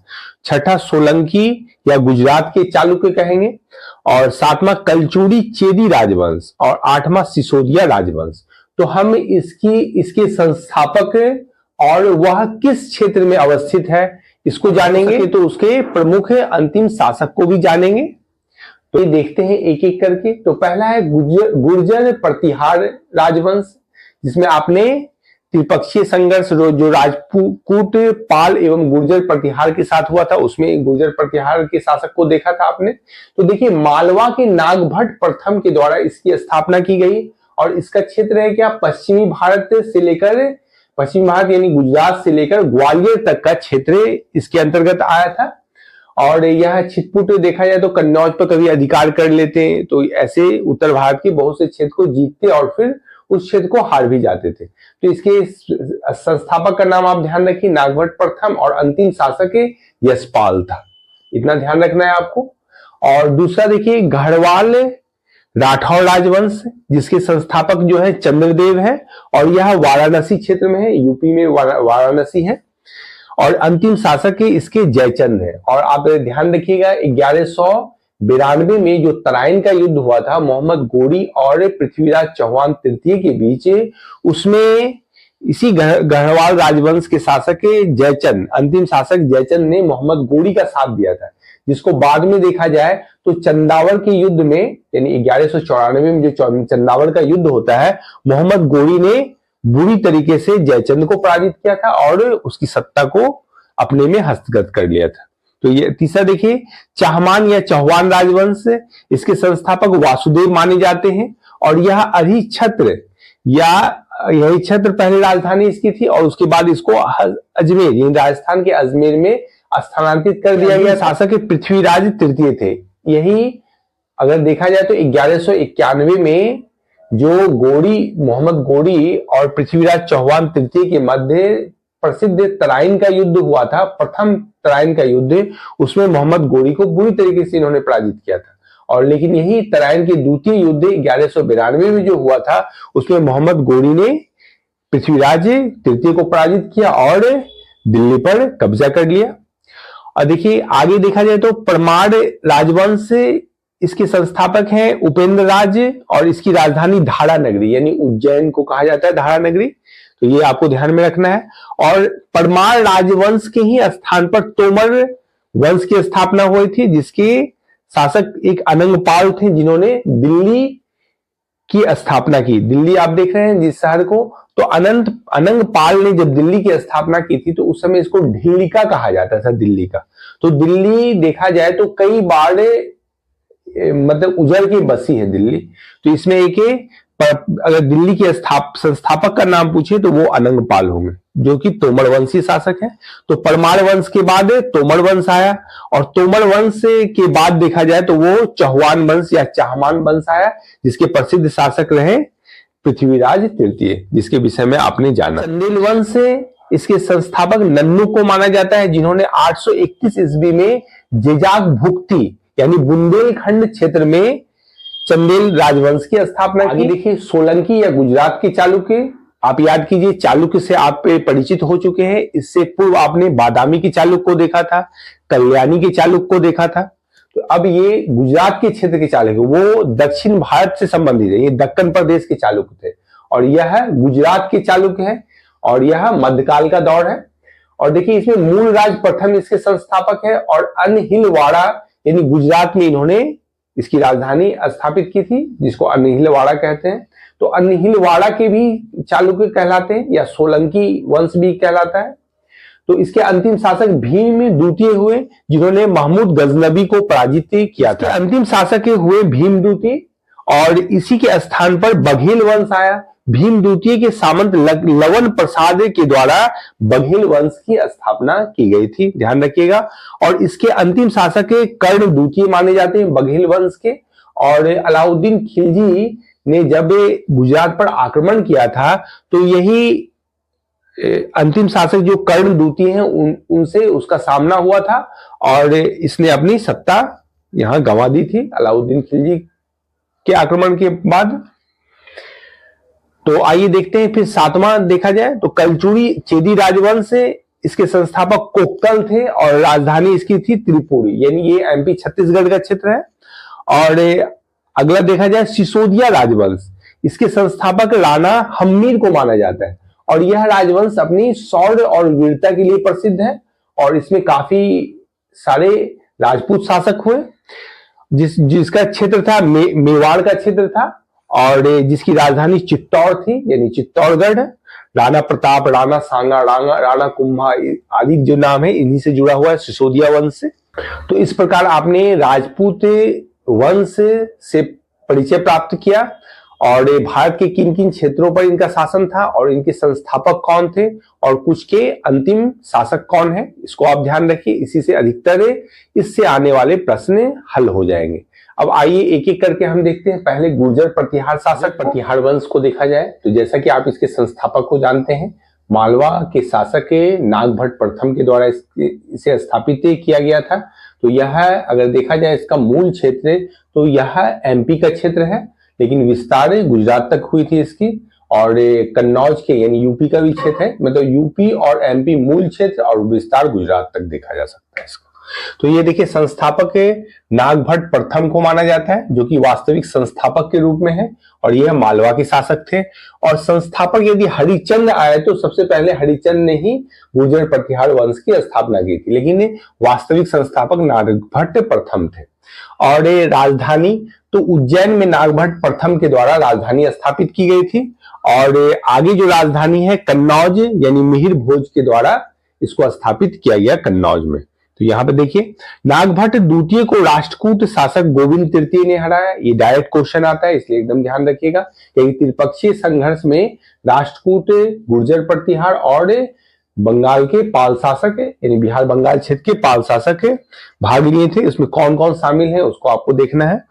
छठा सोलंकी या गुजरात के चालुक्य कहेंगे, और सातवां कलचुरी चेदी राजवंश, और आठवां सिसोदिया राजवंश। तो हम इसके संस्थापक और वह किस क्षेत्र में अवस्थित है इसको जानेंगे, तो उसके प्रमुख अंतिम शासक को भी जानेंगे। तो ये देखते हैं एक एक करके। तो पहला है गुर्जर प्रतिहार राजवंश, जिसमें आपने त्रिपक्षीय संघर्ष जो राजपूत पाल एवं गुर्जर प्रतिहार के साथ हुआ था, उसमें गुर्जर प्रतिहार के शासक को देखा था आपने। तो देखिए, मालवा के नागभट्ट प्रथम के द्वारा इसकी स्थापना की गई, और इसका क्षेत्र है क्या, पश्चिमी भारत यानी गुजरात से लेकर ग्वालियर तक का क्षेत्र इसके अंतर्गत आया था। और यह छिटपुट देखा जाए तो कन्नौज पर कभी अधिकार कर लेते हैं, तो ऐसे उत्तर भारत के बहुत से क्षेत्र को जीतते और फिर उस क्षेत्र को हार भी जाते थे। तो इसके संस्थापक का नाम आप ध्यान रखिए, नागभट्ट प्रथम, और अंतिम शासक यशपाल था। इतना ध्यान रखना है आपको। और दूसरा देखिए, गढ़वाल राठौर राजवंश, जिसके संस्थापक जो है चंद्रदेव है, और यह वाराणसी क्षेत्र में है, यूपी में वाराणसी है। और अंतिम शासक इसके जयचंद है। और आप ध्यान रखिएगा, 1192 में जो तराइन का युद्ध हुआ था मोहम्मद गोरी और पृथ्वीराज चौहान तृतीय के बीच, उसमें इसी गढ़वाल राजवंश के शासक जयचंद, अंतिम शासक जयचंद ने मोहम्मद गोरी का साथ दिया था, जिसको बाद में देखा जाए तो चंदावर के युद्ध में, यानी 1194 में जो चंदावर का युद्ध होता है, मोहम्मद गोरी ने बुरी तरीके से जयचंद को पराजित किया था और उसकी सत्ता को अपने में हस्तगत कर लिया था। तो ये तीसरा देखिए, चाहमान या चौहान राजवंश, इसके संस्थापक वासुदेव माने जाते हैं, और यह अधिछत्र या यही छत्र पहले राजधानी इसकी थी, और उसके बाद इसको अजमेर यानी राजस्थान के अजमेर में स्थानांतरित कर दिया गया। शासक पृथ्वीराज तृतीय थे। यही अगर देखा जाए तो 1191 में जो मोहम्मद गोरी और पृथ्वीराज चौहान तृतीय के मध्य प्रसिद्ध तराइन का युद्ध हुआ था, प्रथम तराइन का युद्ध, उसमें मोहम्मद गोरी को बुरी तरीके से इन्होंने पराजित किया था। और लेकिन यही तराइन के द्वितीय युद्ध 1192 में जो हुआ था, उसमें मोहम्मद गोरी ने पृथ्वीराज तृतीय को पराजित किया और दिल्ली पर कब्जा कर लिया। और देखिए आगे देखा जाए तो परमार राजवंश, इसके संस्थापक हैं उपेंद्र राज, और इसकी राजधानी धारा नगरी यानी उज्जैन को कहा जाता है धारा नगरी। तो ये आपको ध्यान में रखना है। और परमार राजवंश के ही स्थान पर तोमर वंश की स्थापना हुई थी, जिसके शासक एक अनंगपाल थे, जिन्होंने दिल्ली की स्थापना की। दिल्ली आप देख रहे हैं जिस शहर को, तो अनंगपाल ने जब दिल्ली की स्थापना की थी तो उस समय इसको ढिल्लिका कहा जाता था, दिल्ली का। तो दिल्ली देखा जाए तो कई बार मतलब उजड़ के बसी है दिल्ली। तो इसमें एक अगर दिल्ली के संस्थापक का नाम पूछे तो वो अनंगपाल होंगे, जो कि तोमर वंशी शासक है। तो परमार वंश के बाद तोमर वंश आया, और तोमर वंश के बाद देखा जाए तो वो चौहान वंश या चाहमान वंश आया, जिसके प्रसिद्ध शासक रहे पृथ्वीराज तृतीय, जिसके विषय में आपने जाना। चंदेल वंश, इसके संस्थापक नन्नू को माना जाता है, जिन्होंने 831 ईस्वी में जेजाग भुक्ति यानी बुंदेलखंड क्षेत्र में चंदेल राजवंश की स्थापना की। देखिए सोलंकी या गुजरात के चालुक्य, आप याद कीजिए चालुक्य से आप परिचित हो चुके हैं। इससे पूर्व आपने बादामी के चालुक्य को देखा था, कल्याणी के चालुक्य को देखा था। तो अब ये गुजरात के क्षेत्र के चालुक्य, वो दक्षिण भारत से संबंधित है, ये दक्कन प्रदेश के चालुक्य थे, और यह गुजरात के चालुक्य है, और यह मध्यकाल का दौर है। और देखिए इसमें मूलराज प्रथम इसके संस्थापक है, और अनहिलवाड़ा यानी गुजरात में इन्होंने इसकी राजधानी स्थापित की थी, जिसको अनहिलवाड़ा कहते हैं। तो अनहिलवाड़ा के भी चालुक्य कहलाते हैं, या सोलंकी वंश भी कहलाता है। तो इसके अंतिम शासक भीम द्वितीय हुए, जिन्होंने महमूद गजनबी को पराजित किया था। अंतिम शासक हुए भीम द्वितीय, और इसी के स्थान पर बघेल वंश आया। भीम द्वितीय के सामंत लवन प्रसाद के द्वारा बघेल वंश की स्थापना की गई थी, ध्यान रखिएगा। और इसके अंतिम शासक कर्ण द्वितीय माने जाते हैं बघेल वंश के। और अलाउद्दीन खिलजी ने जब गुजरात पर आक्रमण किया था, तो यही अंतिम शासक जो कर्ण द्वितीय हैं उनसे उसका सामना हुआ था, और इसने अपनी सत्ता यहां गंवा दी थी अलाउद्दीन खिलजी के आक्रमण के बाद। तो आइए देखते हैं फिर सातवां देखा जाए तो कलचुरी चेदी राजवंश, इसके संस्थापक कोकतल थे और राजधानी इसकी थी त्रिपुरी, यानी ये एमपी छत्तीसगढ़ का क्षेत्र है। और अगला देखा जाए सिसोदिया राजवंश, इसके संस्थापक राणा हम्मीर को माना जाता है और यह राजवंश अपनी शौर्य और वीरता के लिए प्रसिद्ध है और इसमें काफी सारे राजपूत शासक हुए। जिसका क्षेत्र था मेवाड़ का क्षेत्र था और जिसकी राजधानी चित्तौड़ थी, यानी चित्तौड़गढ़। राणा प्रताप, राणा सांगा, राणा कुंभा आदि जो नाम है इन्हीं से जुड़ा हुआ है सिसोदिया वंश से। तो इस प्रकार आपने राजपूत वंश से परिचय प्राप्त किया और भारत के किन किन क्षेत्रों पर इनका शासन था और इनके संस्थापक कौन थे और कुछ के अंतिम शासक कौन है, इसको आप ध्यान रखिए। इसी से अधिकतर इससे आने वाले प्रश्न हल हो जाएंगे। अब आइए एक एक करके हम देखते हैं। पहले गुर्जर प्रतिहार शासक प्रतिहार वंश को देखा जाए तो जैसा कि आप इसके संस्थापक को जानते हैं, मालवा के शासक नागभट्ट प्रथम के द्वारा इसे स्थापित किया गया था। तो यह अगर देखा जाए इसका मूल क्षेत्र तो यह एमपी का क्षेत्र है, लेकिन विस्तार गुजरात तक हुई थी इसकी। और कन्नौज के यानी यूपी का भी क्षेत्र है, मतलब यूपी और एमपी मूल क्षेत्र और विस्तार गुजरात तक देखा जा सकता है इसको। तो ये देखिए संस्थापक नागभट्ट प्रथम को माना जाता है जो कि वास्तविक संस्थापक के रूप में है और यह मालवा के शासक थे। और संस्थापक यदि हरिचंद आए तो सबसे पहले हरिचंद ने ही गुर्जर प्रतिहार वंश की स्थापना की थी, लेकिन वास्तविक संस्थापक नागभट्ट प्रथम थे। और राजधानी तो उज्जैन में नागभट्ट प्रथम के द्वारा राजधानी स्थापित की गई थी और आगे जो राजधानी है कन्नौज यानी मिहिर भोज के द्वारा इसको स्थापित किया गया कन्नौज में। तो यहाँ पे देखिए नागभट्ट द्वितीय को राष्ट्रकूट शासक गोविंद तृतीय ने हराया। ये डायरेक्ट क्वेश्चन आता है इसलिए एकदम ध्यान रखिएगा कि त्रिपक्षीय संघर्ष में राष्ट्रकूट, गुर्जर प्रतिहार और बंगाल के पाल शासक यानी बिहार बंगाल क्षेत्र के पाल शासक भाग लिए थे। इसमें कौन कौन शामिल है उसको आपको देखना है।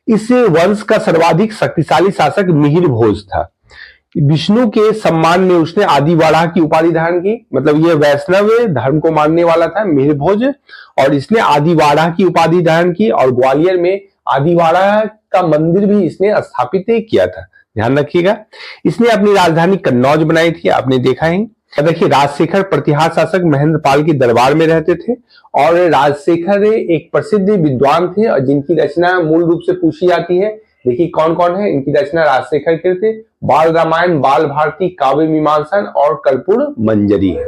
इस वंश का सर्वाधिक शक्तिशाली शासक मिहिर भोज था। विष्णु के सम्मान में उसने आदिवाड़ा की उपाधि धारण की, मतलब ये वैष्णव धर्म को मानने वाला था मिहिर भोज और इसने आदिवाड़ा की उपाधि धारण की और ग्वालियर में आदिवाड़ा का मंदिर भी इसने स्थापित किया था, ध्यान रखिएगा। इसने अपनी राजधानी कन्नौज बनाई थी, आपने देखा ही। देखिए राजशेखर प्रतिहार शासक महेंद्र पाल के दरबार में रहते थे और राजशेखर एक प्रसिद्ध विद्वान थे और जिनकी रचना मूल रूप से पूछी जाती है। देखिए कौन कौन है इनकी रचना राजशेखर के थे। बाल रामायण, बाल भारती, काव्य मीमांसा और कर्पूर मंजरी है।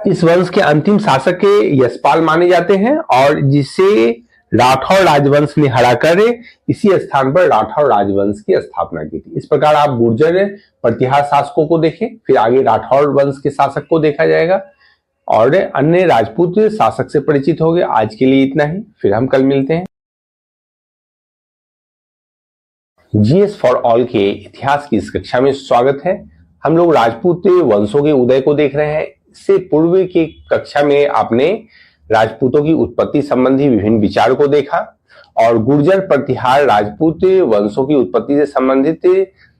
इस वंश के अंतिम शासक यशपाल माने जाते हैं और जिसे राठौर राजवंश ने हराकर इसी स्थान पर राठौर राजवंश की स्थापना की थी। इस प्रकार आप गुर्जर प्रतिहार शासकों को देखें, फिर आगे राठौर वंश के शासक को देखा जाएगा और अन्य राजपूत शासक से परिचित हो गए। आज के लिए इतना ही, फिर हम कल मिलते हैं। जीएस फॉर ऑल के इतिहास की इस कक्षा में स्वागत है। हम लोग राजपूत वंशों के उदय को देख रहे हैं। इससे पूर्व की कक्षा में आपने राजपूतों की उत्पत्ति संबंधी विभिन्न विचार को देखा और गुर्जर प्रतिहार राजपूत वंशों की उत्पत्ति से संबंधित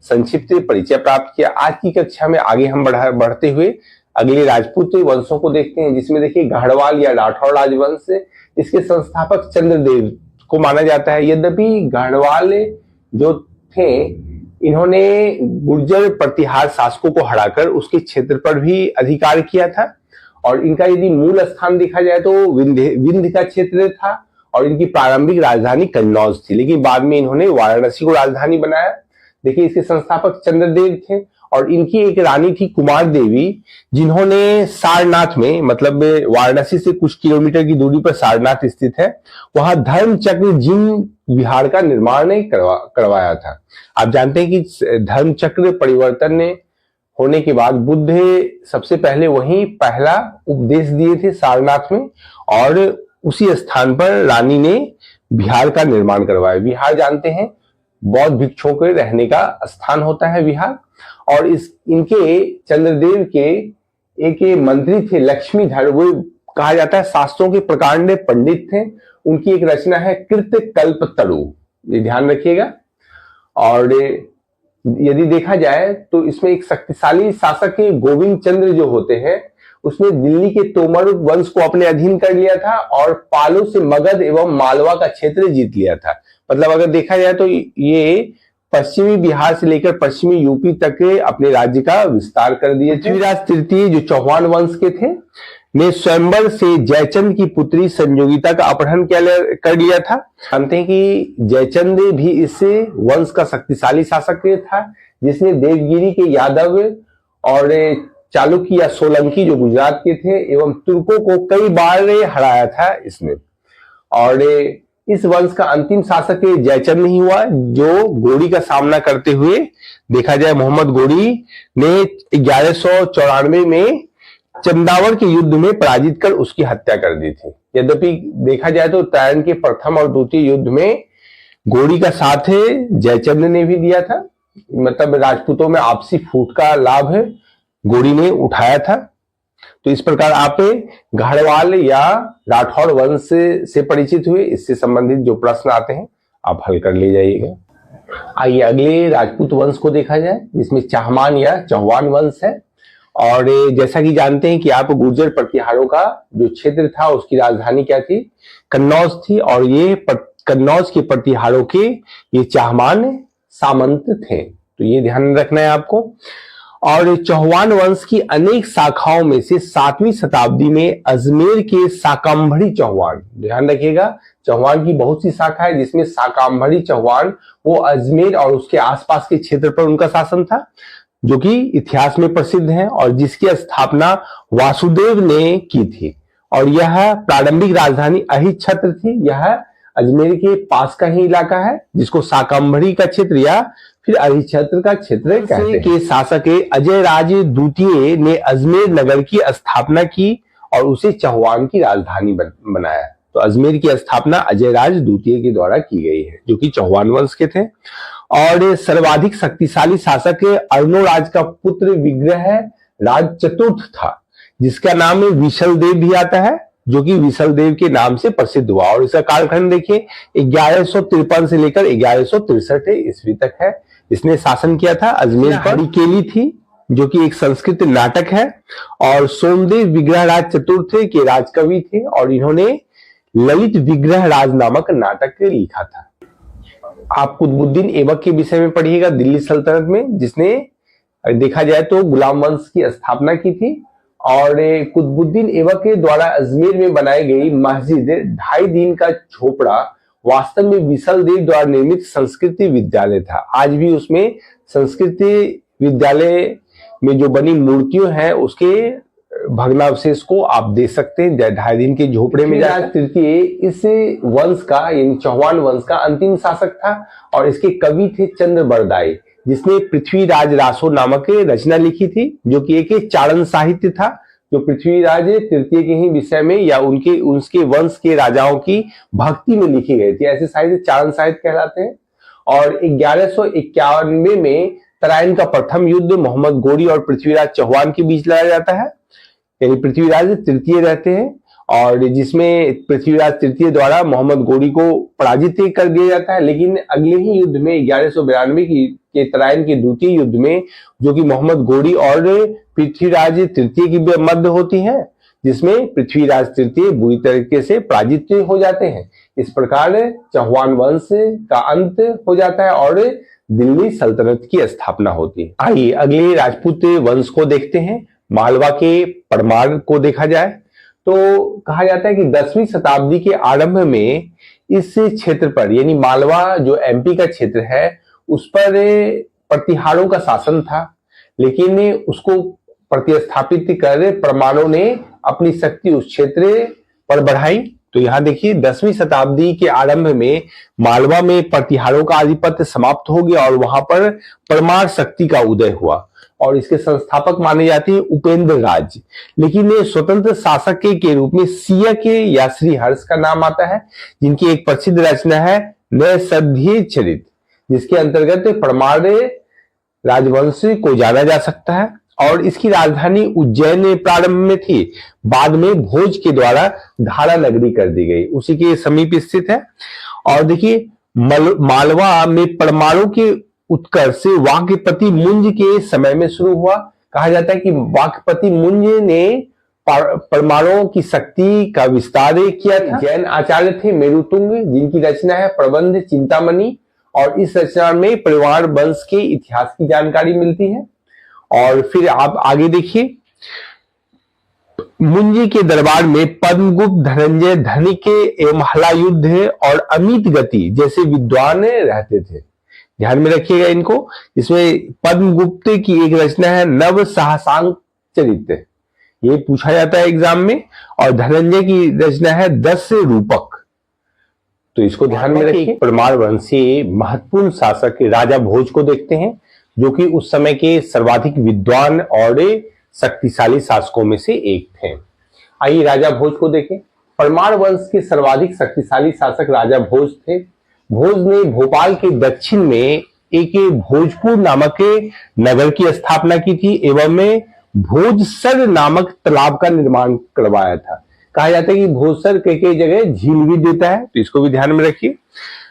संक्षिप्त परिचय प्राप्त किया। आज की कक्षा में आगे हम बढ़ते हुए अगले राजपूत वंशों को देखते हैं, जिसमें देखिए गढ़वाल या राठौर राजवंश, इसके संस्थापक चंद्रदेव को माना जाता है। यद्यपि गढ़वाल जो थे इन्होंने गुर्जर प्रतिहार शासकों को हराकर उसके क्षेत्र पर भी अधिकार किया था और इनका यदि मूल स्थान देखा जाए तो विंध्य का क्षेत्र था और इनकी प्रारंभिक राजधानी कन्नौज थी, लेकिन बाद में इन्होंने वाराणसी को राजधानी बनाया। देखिए इसके संस्थापक चंद्रदेव थे और इनकी एक रानी थी कुमार देवी, जिन्होंने सारनाथ में, मतलब वाराणसी से कुछ किलोमीटर की दूरी पर सारनाथ स्थित है, वहां धर्म चक्र जिन विहार का निर्माण करवाया था। आप जानते हैं कि धर्म चक्र परिवर्तन होने के बाद बुद्ध सबसे पहले वहीं पहला उपदेश दिए थे सारनाथ में और उसी स्थान पर रानी ने विहार का निर्माण करवाया। विहार जानते हैं बौद्ध भिक्षुओं के रहने का स्थान होता है विहार। और इनके चंद्रदेव के एक मंत्री थे लक्ष्मीधर, वो कहा जाता है शास्त्रों के प्रकांड पंडित थे। उनकी एक रचना है कृत कल्पतरु, ये ध्यान रखिएगा। और यदि देखा जाए तो इसमें एक शक्तिशाली शासक गोविंद चंद्र जो होते हैं, उसने दिल्ली के तोमर वंश को अपने अधीन कर लिया था और पालों से मगध एवं मालवा का क्षेत्र जीत लिया था। मतलब अगर देखा जाए तो ये पश्चिमी बिहार से लेकर पश्चिमी यूपी तक अपने राज्य का विस्तार कर दिए थे। पृथ्वीराज तृतीय जो चौहान वंश के थे ने स्वयंवर से जयचंद की पुत्री संयोगिता का अपहरण कर लिया था। जानते हैं कि जयचंद भी इस वंश का शक्तिशाली शासक था, जिसने देवगिरी के यादव और चालुक्य या सोलंकी जो गुजरात के थे एवं तुर्कों को कई बार हराया था इसने। और इस वंश का अंतिम शासक जयचंद ही हुआ, जो गोरी का सामना करते हुए देखा जाए मोहम्मद गोरी ने 1194 में चंदावड़ के युद्ध में पराजित कर उसकी हत्या कर दी थी। यद्यपि देखा जाए तो तराइन के प्रथम और द्वितीय युद्ध में गोरी का साथ जयचंद ने भी दिया था, मतलब राजपूतों में आपसी फूट का लाभ गोरी ने उठाया था। तो इस प्रकार आप गढ़वाल या राठौर वंश से परिचित हुए, इससे संबंधित जो प्रश्न आते हैं आप हल कर ले जाइएगा। आइए अगले राजपूत वंश को देखा जाए, जिसमें चाहमान या चौहान वंश है। और जैसा कि जानते हैं कि आप गुर्जर प्रतिहारों का जो क्षेत्र था उसकी राजधानी क्या थी, कन्नौज थी। और ये कन्नौज के प्रतिहारों के ये चाहमान सामंत थे, तो ये ध्यान रखना है आपको। और चौहान वंश की अनेक शाखाओं में से 7वीं शताब्दी में अजमेर के शाकंभरी चौहान, ध्यान रखिएगा चौहान की बहुत सी शाखा है, जिसमें शाकंभरी चौहान वो अजमेर और उसके आसपास के क्षेत्र पर उनका शासन था, जो कि इतिहास में प्रसिद्ध है और जिसकी स्थापना वासुदेव ने की थी। और यह प्रारंभिक राजधानी अहिच्छत्र थी। यह अजमेर के पास का ही इलाका है, जिसको शाकंभरी का क्षेत्र या फिर अहिच्छत्र का क्षेत्र कहते हैं। के शासक अजय राज द्वितीय ने अजमेर नगर की स्थापना की और उसे चौहान की राजधानी बनाया। तो अजमेर की स्थापना अजय राज द्वितीय के द्वारा की गई है, जो कि चौहान वंश के थे। और सर्वाधिक शक्तिशाली शासक अर्णोराज का पुत्र विग्रह राज चतुर्थ था, जिसका नाम विशल देव भी आता है, जो कि विशल देव के नाम से प्रसिद्ध हुआ। और इसका कालखंड देखिए 1153 से लेकर 1163 ईस्वी तक है। इसने शासन किया था अजमेर पर। हरिकेली थी, जो कि एक संस्कृत नाटक है। और सोमदेव विग्रह राज चतुर्थ के राजकवि थे और इन्होंने ललित विग्रह राज नामक नाटक लिखा था। आप कुतुबुद्दीन ऐबक के विषय में पढ़िएगा दिल्ली सल्तनत में, जिसने देखा जाए तो गुलाम वंश की स्थापना की थी। और कुतुबुद्दीन ऐबक के द्वारा अजमेर में बनाई गई मस्जिद 2.5 दिन का झोपड़ा वास्तव में विशल देव द्वारा निर्मित संस्कृति विद्यालय था। आज भी उसमें संस्कृति विद्यालय में जो बनी मूर्तियों हैं उसके भग्नावशेष को आप देख सकते हैं 2.5 दिन के झोपड़े में। तृतीय इस वंश का यानी चौहान वंश का अंतिम शासक था और इसके कवि थे चंद्र बरदाई, जिसने पृथ्वीराज रासो नामक रचना लिखी थी, जो कि एक चारण साहित्य था, जो पृथ्वीराज तृतीय के ही विषय में या उसके वंश के राजाओं की भक्ति में लिखी गई थी। ऐसे साहित्य चारण साहित्य कहलाते हैं। और 1191 में तराइन का प्रथम युद्ध मोहम्मद गोरी और पृथ्वीराज चौहान के बीच लड़ा जाता है, यानी पृथ्वीराज तृतीय रहते हैं, और जिसमें पृथ्वीराज तृतीय द्वारा मोहम्मद गोरी को पराजित कर दिया जाता है। लेकिन अगले ही युद्ध में 1192 के तराइन के द्वितीय युद्ध में, जो कि मोहम्मद गोरी और पृथ्वीराज तृतीय की मध्य होती है, जिसमें पृथ्वीराज तृतीय बुरी तरीके से पराजित हो जाते हैं। इस प्रकार चौहान वंश का अंत हो जाता है और दिल्ली सल्तनत की स्थापना होती है। आइए अगले राजपूत वंश को देखते हैं। मालवा के परमार को देखा जाए तो कहा जाता है कि 10वीं शताब्दी के आरंभ में इस क्षेत्र पर, यानी मालवा जो एमपी का क्षेत्र है, उस पर प्रतिहारों का शासन था। लेकिन उसको प्रतिस्थापित कर परमाणु ने अपनी शक्ति उस क्षेत्र पर बढ़ाई। तो यहाँ देखिए 10वीं शताब्दी के आरंभ में मालवा में प्रतिहारों का आधिपत्य समाप्त हो गया और वहां पर परमार शक्ति का उदय हुआ और इसके संस्थापक माने जाते हैं उपेंद्र राज। लेकिन स्वतंत्र शासक के रूप में सिया के या श्री हर्ष का नाम आता है, जिनकी एक प्रसिद्ध रचना है नैषधीय चरित, जिसके अंतर्गत परमार राजवंश को जाना जा सकता है। और इसकी राजधानी उज्जैन प्रारंभ में थी, बाद में भोज के द्वारा धारा नगरी कर दी गई, उसी के समीप स्थित है। और देखिए मालवा में परमाणु के उत्कर्ष वाक्यपति मुंज के समय में शुरू हुआ। कहा जाता है कि वाक्यपति मुंज ने परमाणुओं की शक्ति का विस्तार किया था। जैन आचार्य थे मेरुतुंग, जिनकी रचना है प्रबंध चिंतामणि, और इस रचना में परिवार वंश के इतिहास की जानकारी मिलती है। और फिर आप आगे देखिए, मुंजी के दरबार में पद्मगुप्त, धनंजय, धनिक एवं हलायुद्ध और अमित गति जैसे विद्वान रहते थे। ध्यान में रखिएगा इनको। इसमें पद्मगुप्त की एक रचना है नव साहसांक चरित्र, ये पूछा जाता है एग्जाम में। और धनंजय की रचना है 10 रूपक, तो इसको ध्यान में रखिए। परमार वंशीय महत्वपूर्ण शासक राजा भोज को देखते हैं, जो कि उस समय के सर्वाधिक विद्वान और शक्तिशाली शासकों में से एक थे। आइए राजा भोज को देखें। परमार वंश के सर्वाधिक शक्तिशाली शासक राजा भोज थे। भोज ने भोपाल के दक्षिण में एक भोजपुर नामक नगर की स्थापना की थी एवं में भोजसर नामक तालाब का निर्माण करवाया था। कहा जाता है कि भोजसर कई जगह झील भी देता है, तो इसको भी ध्यान में रखिए।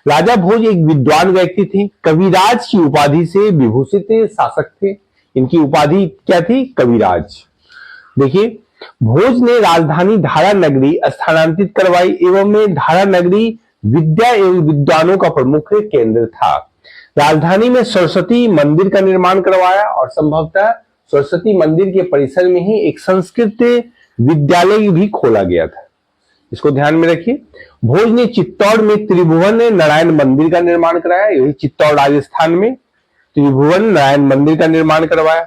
राजा भोज एक विद्वान व्यक्ति थे, कविराज की उपाधि से विभूषित शासक थे। इनकी उपाधि क्या थी? कविराज। देखिए, भोज ने राजधानी धारा नगरी स्थानांतरित करवाई एवं में धारा नगरी विद्या एवं विद्वानों का प्रमुख केंद्र था। राजधानी में सरस्वती मंदिर का निर्माण करवाया और संभवतः सरस्वती मंदिर के परिसर में ही एक संस्कृत विद्यालय भी खोला गया था, इसको ध्यान में रखिए। भोज ने चित्तौड़ में त्रिभुवन नारायण मंदिर का निर्माण कराया, यही चित्तौड़ राजस्थान में त्रिभुवन नारायण मंदिर का निर्माण करवाया।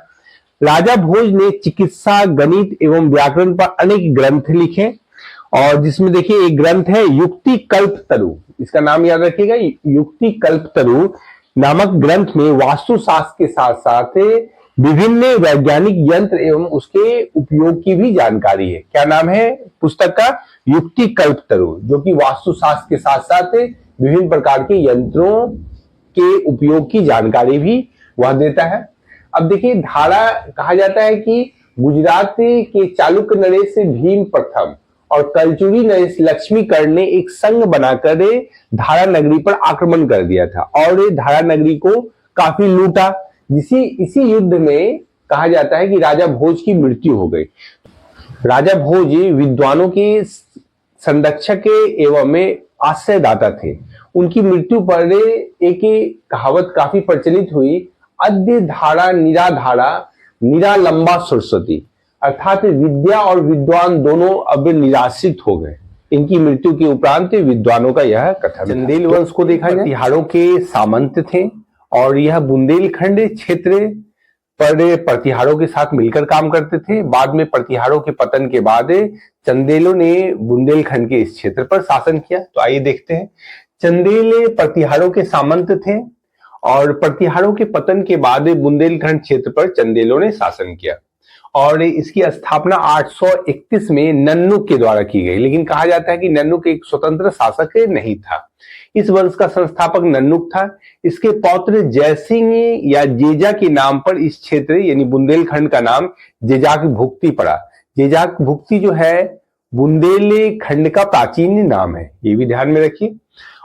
राजा भोज ने चिकित्सा, गणित एवं व्याकरण पर अनेक ग्रंथ लिखे, और जिसमें देखिए एक ग्रंथ है युक्ति कल्पतरु, इसका नाम याद रखिएगा। युक्ति कल्पतरु नामक ग्रंथ में वास्तुशास्त्र के साथ साथ विभिन्न वैज्ञानिक यंत्र एवं उसके उपयोग की भी जानकारी है। क्या नाम है पुस्तक का? युक्ति कल्पतरु, जो कि वास्तुशास्त्र के साथ साथ विभिन्न प्रकार के यंत्रों के उपयोग की जानकारी भी वह देता है। अब देखिए, धारा कहा जाता है कि गुजरात के चालुक्य नरेश भीम प्रथम और कलचुरी नरेश लक्ष्मीकर्ण ने एक संघ बनाकर धारा नगरी पर आक्रमण कर दिया था और धारा नगरी को काफी लूटा। इसी युद्ध में कहा जाता है कि राजा भोज की मृत्यु हो गई। राजा भोज विद्वानों के संरक्षक एवं में आश्रयदाता थे। उनकी मृत्यु पर एक कहावत काफी प्रचलित हुई, अद्य धारा निराधारा निरालंबा सरस्वती, अर्थात विद्या और विद्वान दोनों अब निराश्रित हो गए। इनकी मृत्यु के उपरांत विद्वानों का यह कथन। चंदेल वंश को देखा जाए, प्रतिहारों के सामंत थे और यह बुंदेलखंड क्षेत्र पर प्रतिहारों के साथ मिलकर काम करते थे। बाद में प्रतिहारों के पतन के बाद चंदेलों ने बुंदेलखंड के इस क्षेत्र पर शासन किया। तो आइए देखते हैं। चंदेल प्रतिहारों के सामंत थे और प्रतिहारों के पतन के बाद बुंदेलखंड क्षेत्र पर चंदेलों ने शासन किया और इसकी स्थापना 831 में नन्नुक के द्वारा की गई। लेकिन कहा जाता है कि नन्नुक एक स्वतंत्र शासक नहीं था। इस वंश का संस्थापक नन्नुक था। इसके पौत्र जयसिंह या जेजा के नाम पर इस क्षेत्र यानी बुंदेलखंड का नाम जेजाक भुक्ति पड़ा। जेजाक भुक्ति जो है बुंदेलखंड का प्राचीन नाम है, ये भी ध्यान में रखिए।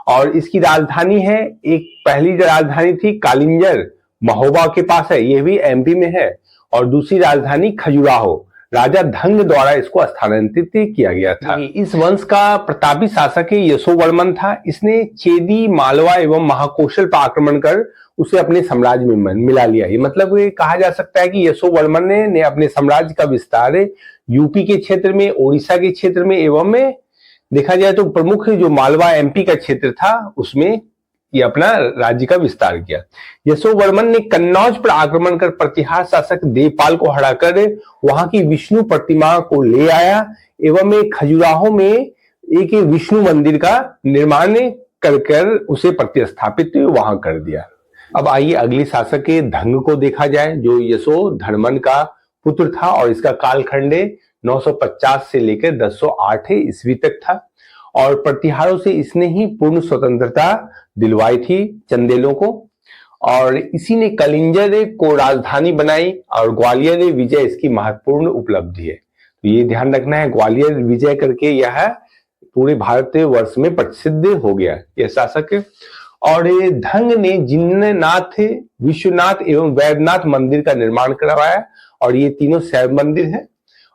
और इसकी राजधानी है, एक पहली राजधानी थी कालिंजर, महोबा के पास है, ये भी एमपी में है। और दूसरी राजधानी खजुराहो, राजा धंग द्वारा इसको स्थानांतरित किया गया था। इस वंश का प्रतापी शासक यशोवर्मन था। इसने चेदी, मालवा एवं महाकौशल पर आक्रमण कर उसे अपने साम्राज्य में मिला लिया। ये मतलब ये कहा जा सकता है कि यशोवर्मन ने अपने साम्राज्य का विस्तार यूपी के क्षेत्र में, ओडिशा के क्षेत्र में एवं में देखा जाए तो प्रमुख जो मालवा एमपी का क्षेत्र था उसमें ये अपना राज्य का विस्तार किया। यशोवर्मन ने कन्नौज पर आक्रमण कर प्रतिहार शासक देवपाल को हराकर वहां की विष्णु प्रतिमा को ले आया एवं एक खजुराहो में एक विष्णु मंदिर का निर्माण कर उसे प्रतिस्थापित वहां कर दिया। अब आइए अगले शासक के धंग को देखा जाए, जो यशोधर्मन का पुत्र था और इसका कालखंड 950 से लेकर 1008 ईस्वी तक था और प्रतिहारों से इसने ही पूर्ण स्वतंत्रता दिलवाई थी चंदेलों को। और इसी ने कलिंजर को राजधानी बनाई और ग्वालियर विजय इसकी महत्वपूर्ण उपलब्धि है। तो ये ध्यान रखना है, ग्वालियर विजय करके यह पूरे भारतवर्ष में प्रसिद्ध हो गया यह शासक। और ये धंग ने जिन्नाथ, विश्वनाथ एवं वैद्यनाथ मंदिर का निर्माण करवाया और ये तीनों शैव मंदिर है।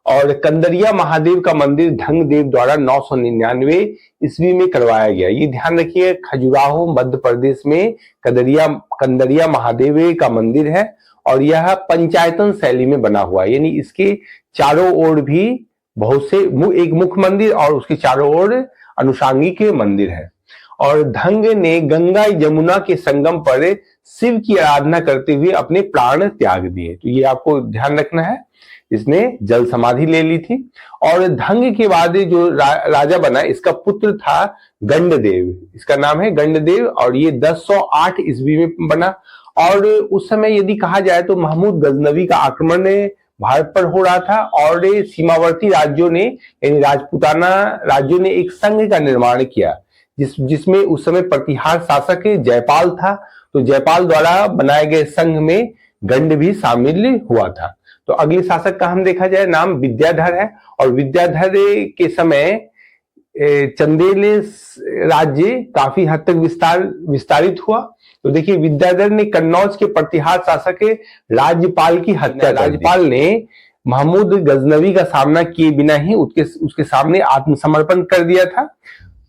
और कंदरिया महादेव का मंदिर ढंग देव द्वारा 999 ईस्वी में करवाया गया। ये ध्यान रखिए, खजुराहो मध्य प्रदेश में कंदरिया महादेव का मंदिर है और यह पंचायतन शैली में बना हुआ है, यानी इसके चारों ओर भी बहुत से एक मुख्य मंदिर और उसके चारों ओर अनुषांगिक मंदिर है। और ढंग ने गंगा यमुना के संगम पर शिव की आराधना करते हुए अपने प्राण त्याग दिए। तो ये आपको ध्यान रखना है, इसने जल समाधि ले ली थी। और ढंग के बाद जो राजा बना, इसका पुत्र था गंडदेव, इसका नाम है गंडदेव, और ये 1008 ईस्वी में बना। और उस समय यदि कहा जाए तो महमूद गजनवी का आक्रमण भारत पर हो रहा था और सीमावर्ती राज्यों ने यानी राजपूताना राज्यों ने एक संघ का निर्माण किया, जिसमें उस समय प्रतिहार शासक जयपाल था। तो जयपाल द्वारा बनाए गए संघ में गंड भी शामिल हुआ था। तो अगले शासक का हम देखा जाए, नाम विद्याधर है, और विद्याधर के समय चंदेल राज्य काफी हद तक विस्तारित हुआ। तो देखिए, विद्याधर ने कन्नौज के प्रतिहार शासक राज्यपाल की हत्या, राज्यपाल ने महमूद गजनवी का सामना किए बिना ही उसके सामने आत्मसमर्पण कर दिया था,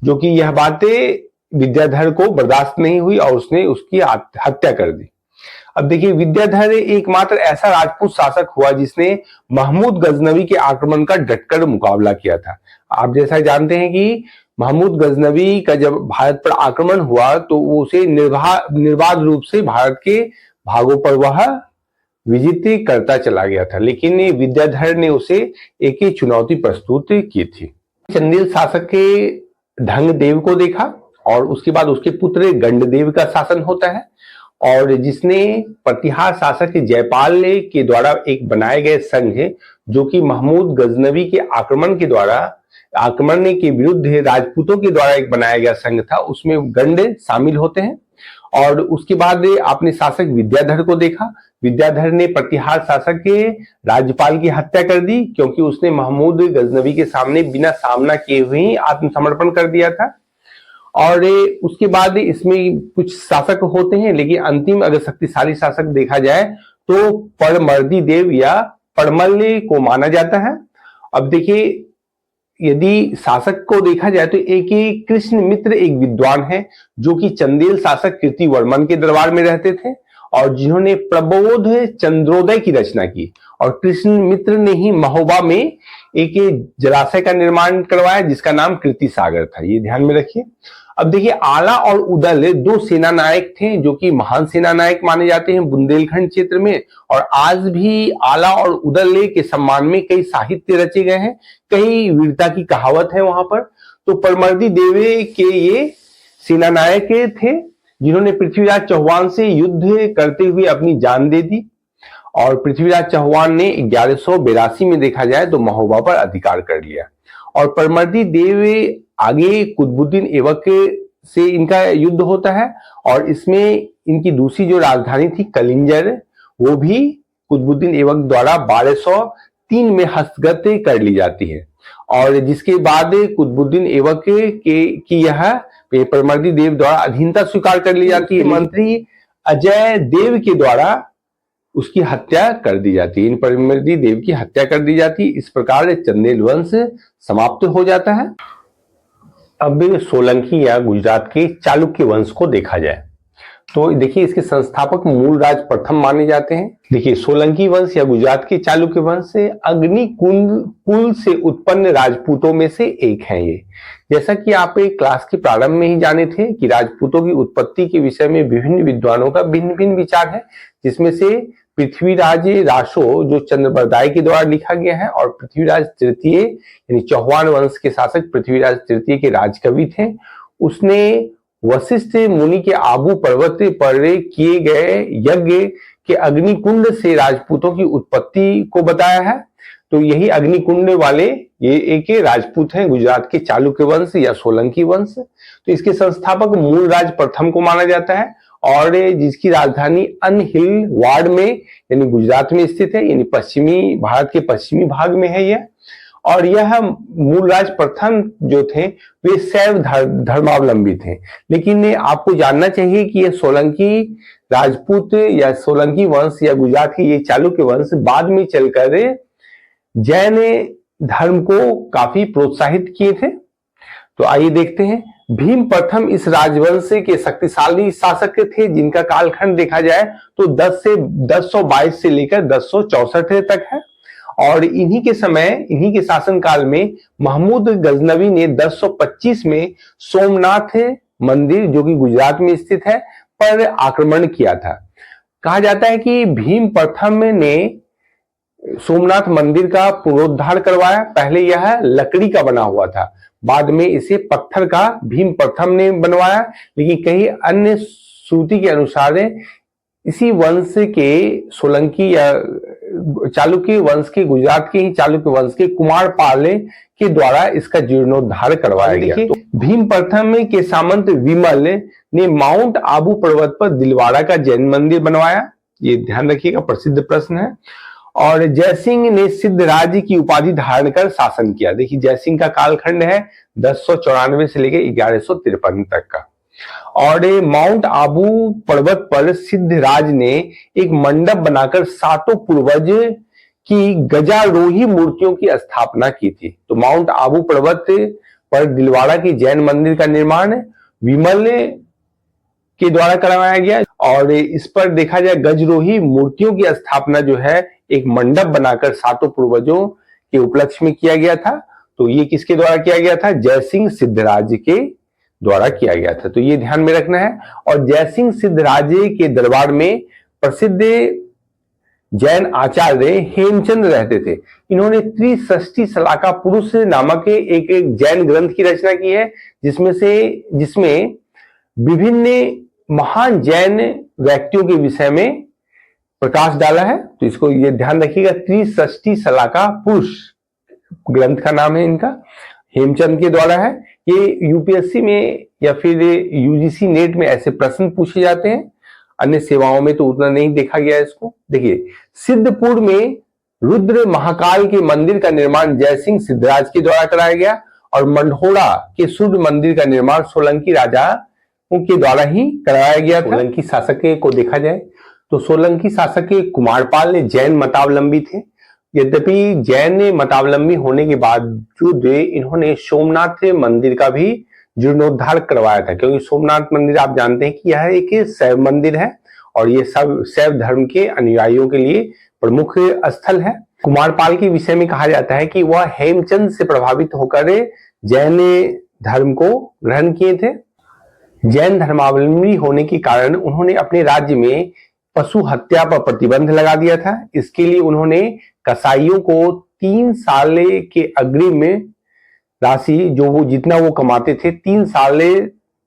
जो कि यह बातें विद्याधर को बर्दाश्त नहीं हुई और उसने उसकी हत्या कर दी। अब देखिए, विद्याधर एकमात्र ऐसा राजपूत शासक हुआ जिसने महमूद गजनवी के आक्रमण का डटकर मुकाबला किया था। आप जैसा जानते हैं कि महमूद गजनवी का जब भारत पर आक्रमण हुआ तो उसे निर्बाध रूप से भारत के भागों पर वह विजय करता चला गया था, लेकिन विद्याधर ने उसे एक ही चुनौती प्रस्तुत की थी। चंदेल शासक के ढंग देव को देखा और उसके बाद उसके पुत्र गंडदेव का शासन होता है, और जिसने प्रतिहार शासक जयपाल के द्वारा एक बनाए गए संघ जो कि महमूद गजनवी के आक्रमण के विरुद्ध राजपूतों के द्वारा एक बनाया गया संघ था, उसमें गंड शामिल होते हैं। और उसके बाद आपने शासक विद्याधर को देखा। विद्याधर ने प्रतिहार शासक के राज्यपाल की हत्या कर दी, क्योंकि उसने महमूद गजनवी के सामने बिना सामना किए हुए ही आत्मसमर्पण कर दिया था। और उसके बाद इसमें कुछ शासक होते हैं, लेकिन अंतिम अगर शक्तिशाली शासक देखा जाए तो परमर्दी देव या परमल को माना जाता है। अब देखिए, यदि शासक को देखा जाए तो एक कृष्ण मित्र एक विद्वान है जो कि चंदेल शासक कीर्तिवर्मन के दरबार में रहते थे और जिन्होंने प्रबोध चंद्रोदय की रचना की। और कृष्ण मित्र ने ही महोबा में एक जलाशय का निर्माण करवाया जिसका नाम कीर्ति सागर था, ये ध्यान में रखिए। अब देखिए, आला और उदल दो सेना नायक थे जो कि महान सेना नायक माने जाते हैं बुंदेलखंड क्षेत्र में, और आज भी आला और उदल के सम्मान में कई साहित्य रचे गए हैं, कई वीरता की कहावत है वहां पर। तो परमर्दी देवे के ये सेना नायक थे जिन्होंने पृथ्वीराज चौहान से युद्ध करते हुए अपनी जान दे दी, और पृथ्वीराज चौहान ने 1182 में देखा जाए तो महोबा पर अधिकार कर लिया। और परमर्दी देव आगे कुतुबुद्दीन ऐबक से इनका युद्ध होता है, और इसमें इनकी दूसरी जो राजधानी थी कलिंजर, वो भी कुतुबुद्दीन ऐबक द्वारा 1203 में हस्तगत कर ली जाती है। और जिसके बाद कुतुबुद्दीन ऐबक की यह परमर्दी देव द्वारा अधीनता स्वीकार कर ली जाती है। मंत्री अजय देव के द्वारा उसकी हत्या कर दी जाती है, इन परमर्दी देव की हत्या कर दी जाती है। इस प्रकार चंदेल वंश समाप्त हो जाता है। अब सोलंकी या गुजरात के चालुक्य वंश को देखा जाए तो देखिए, इसके संस्थापक मूलराज प्रथम माने जाते हैं। देखिए, सोलंकी वंश या गुजरात के चालुक्य वंश अग्नि कुल से उत्पन्न राजपूतों में से एक है। ये जैसा कि आप एक क्लास के प्रारंभ में ही जाने थे कि राजपूतों की उत्पत्ति के विषय में विभिन्न विद्वानों का भिन्न भिन्न विचार है, जिसमें से पृथ्वीराज रासो जो चंद्रबरदाई के द्वारा लिखा गया है, और पृथ्वीराज तृतीय यानी चौहान वंश के शासक पृथ्वीराज तृतीय के राजकवि थे। उसने वशिष्ठ मुनि के आबू पर्वत पर किए गए यज्ञ के अग्निकुंड से राजपूतों की उत्पत्ति को बताया है। तो यही अग्निकुंड वाले ये एक राजपूत हैं गुजरात के चालुक्य वंश या सोलंकी वंश। तो इसके संस्थापक मूलराज प्रथम को माना जाता है, और जिसकी राजधानी अनहिल वार्ड में यानी गुजरात में स्थित है, यानी पश्चिमी भारत के पश्चिमी भाग में है यह। और यह मूलराज प्रथम जो थे वे शैव धर्मावलंबी थे, लेकिन आपको जानना चाहिए कि यह सोलंकी राजपूत या सोलंकी वंश या गुजरात के ये चालुक्य वंश बाद में चलकर जैन धर्म को काफी प्रोत्साहित किए थे। तो आइए देखते हैं। भीम प्रथम इस राजवंश के शक्तिशाली शासक थे, जिनका कालखंड देखा जाए तो 1022 से लेकर 1064 तक है। और इन्हीं के शासन काल में महमूद गजनवी ने 1025 में सोमनाथ मंदिर, जो कि गुजरात में स्थित है, पर आक्रमण किया था। कहा जाता है कि भीम प्रथम ने सोमनाथ मंदिर का पुनरुद्धार करवाया। पहले यह लकड़ी का बना हुआ था, बाद में इसे पत्थर का भीम प्रथम ने बनवाया। लेकिन कई अन्य श्रुति के अनुसार इसी वंश के सोलंकी या चालुक्य वंश के, गुजरात के ही चालुक्य वंश के कुमारपाल के द्वारा इसका जीर्णोद्धार करवाया गया। तो भीम प्रथम के सामंत विमल ने माउंट आबू पर्वत पर दिलवाड़ा का जैन मंदिर बनवाया। ये ध्यान रखिएगा, प्रसिद्ध प्रश्न है। और जयसिंह ने सिद्धराज की उपाधि धारण कर शासन किया। देखिए, जयसिंह का कालखंड है 1094 से लेकर 1153 तक का। और माउंट आबू पर्वत पर सिद्धराज ने एक मंडप बनाकर 7 पूर्वज की गजारोही मूर्तियों की स्थापना की थी। तो माउंट आबू पर्वत पर दिलवाड़ा की जैन मंदिर का निर्माण विमल के द्वारा करवाया गया। और इस पर देखा जाए गजरोही मूर्तियों की स्थापना जो है एक मंडप बनाकर 7 पूर्वजों के उपलक्ष्य में किया गया था। तो ये किसके द्वारा किया गया था? जयसिंह सिद्धराज के द्वारा किया गया था। तो ये ध्यान में रखना है। और जयसिंह सिद्धराज के दरबार में प्रसिद्ध जैन आचार्य हेमचंद रहते थे। इन्होंने त्रिषष्टि शलाका पुरुष नामक एक जैन ग्रंथ की रचना की है, जिसमें विभिन्न महान जैन व्यक्तियों के विषय में प्रकाश डाला है। तो इसको ये ध्यान रखिएगा, त्रिषष्टि शलाका पुरुष ग्रंथ का नाम है इनका, हेमचंद के द्वारा है। ये यूपीएससी में या फिर यूजीसी नेट में ऐसे प्रश्न पूछे जाते हैं, अन्य सेवाओं में तो उतना नहीं देखा गया इसको। देखिए, सिद्धपुर में रुद्र महाकाल के मंदिर का निर्माण जयसिंह सिद्धराज के द्वारा कराया गया। और मंढोरा के सूर्य मंदिर का निर्माण सोलंकी राजा के द्वारा ही कराया गया था। सोलंकी शासक को देखा जाए तो सोलंकी शासक कुमारपाल जैन मतावलंबी थे। यद्यपि जैन मतावलंबी होने के बावजूद इन्होंने सोमनाथ मंदिर का भी जीर्णोद्धार करवाया था, क्योंकि सोमनाथ मंदिर आप जानते हैं कि यह एक शैव मंदिर है और ये सब शैव धर्म के अनुयायियों के लिए प्रमुख स्थल है। कुमारपाल के विषय में कहा जाता है कि वह हेमचंद से प्रभावित होकर जैन धर्म को ग्रहण किए थे। जैन धर्मावलंबी होने के कारण उन्होंने अपने राज्य में पशु हत्या पर प्रतिबंध लगा दिया था। इसके लिए उन्होंने कसाईयों को 3 साल के अग्रिम राशि, जो वो जितना वो कमाते थे, 3 साल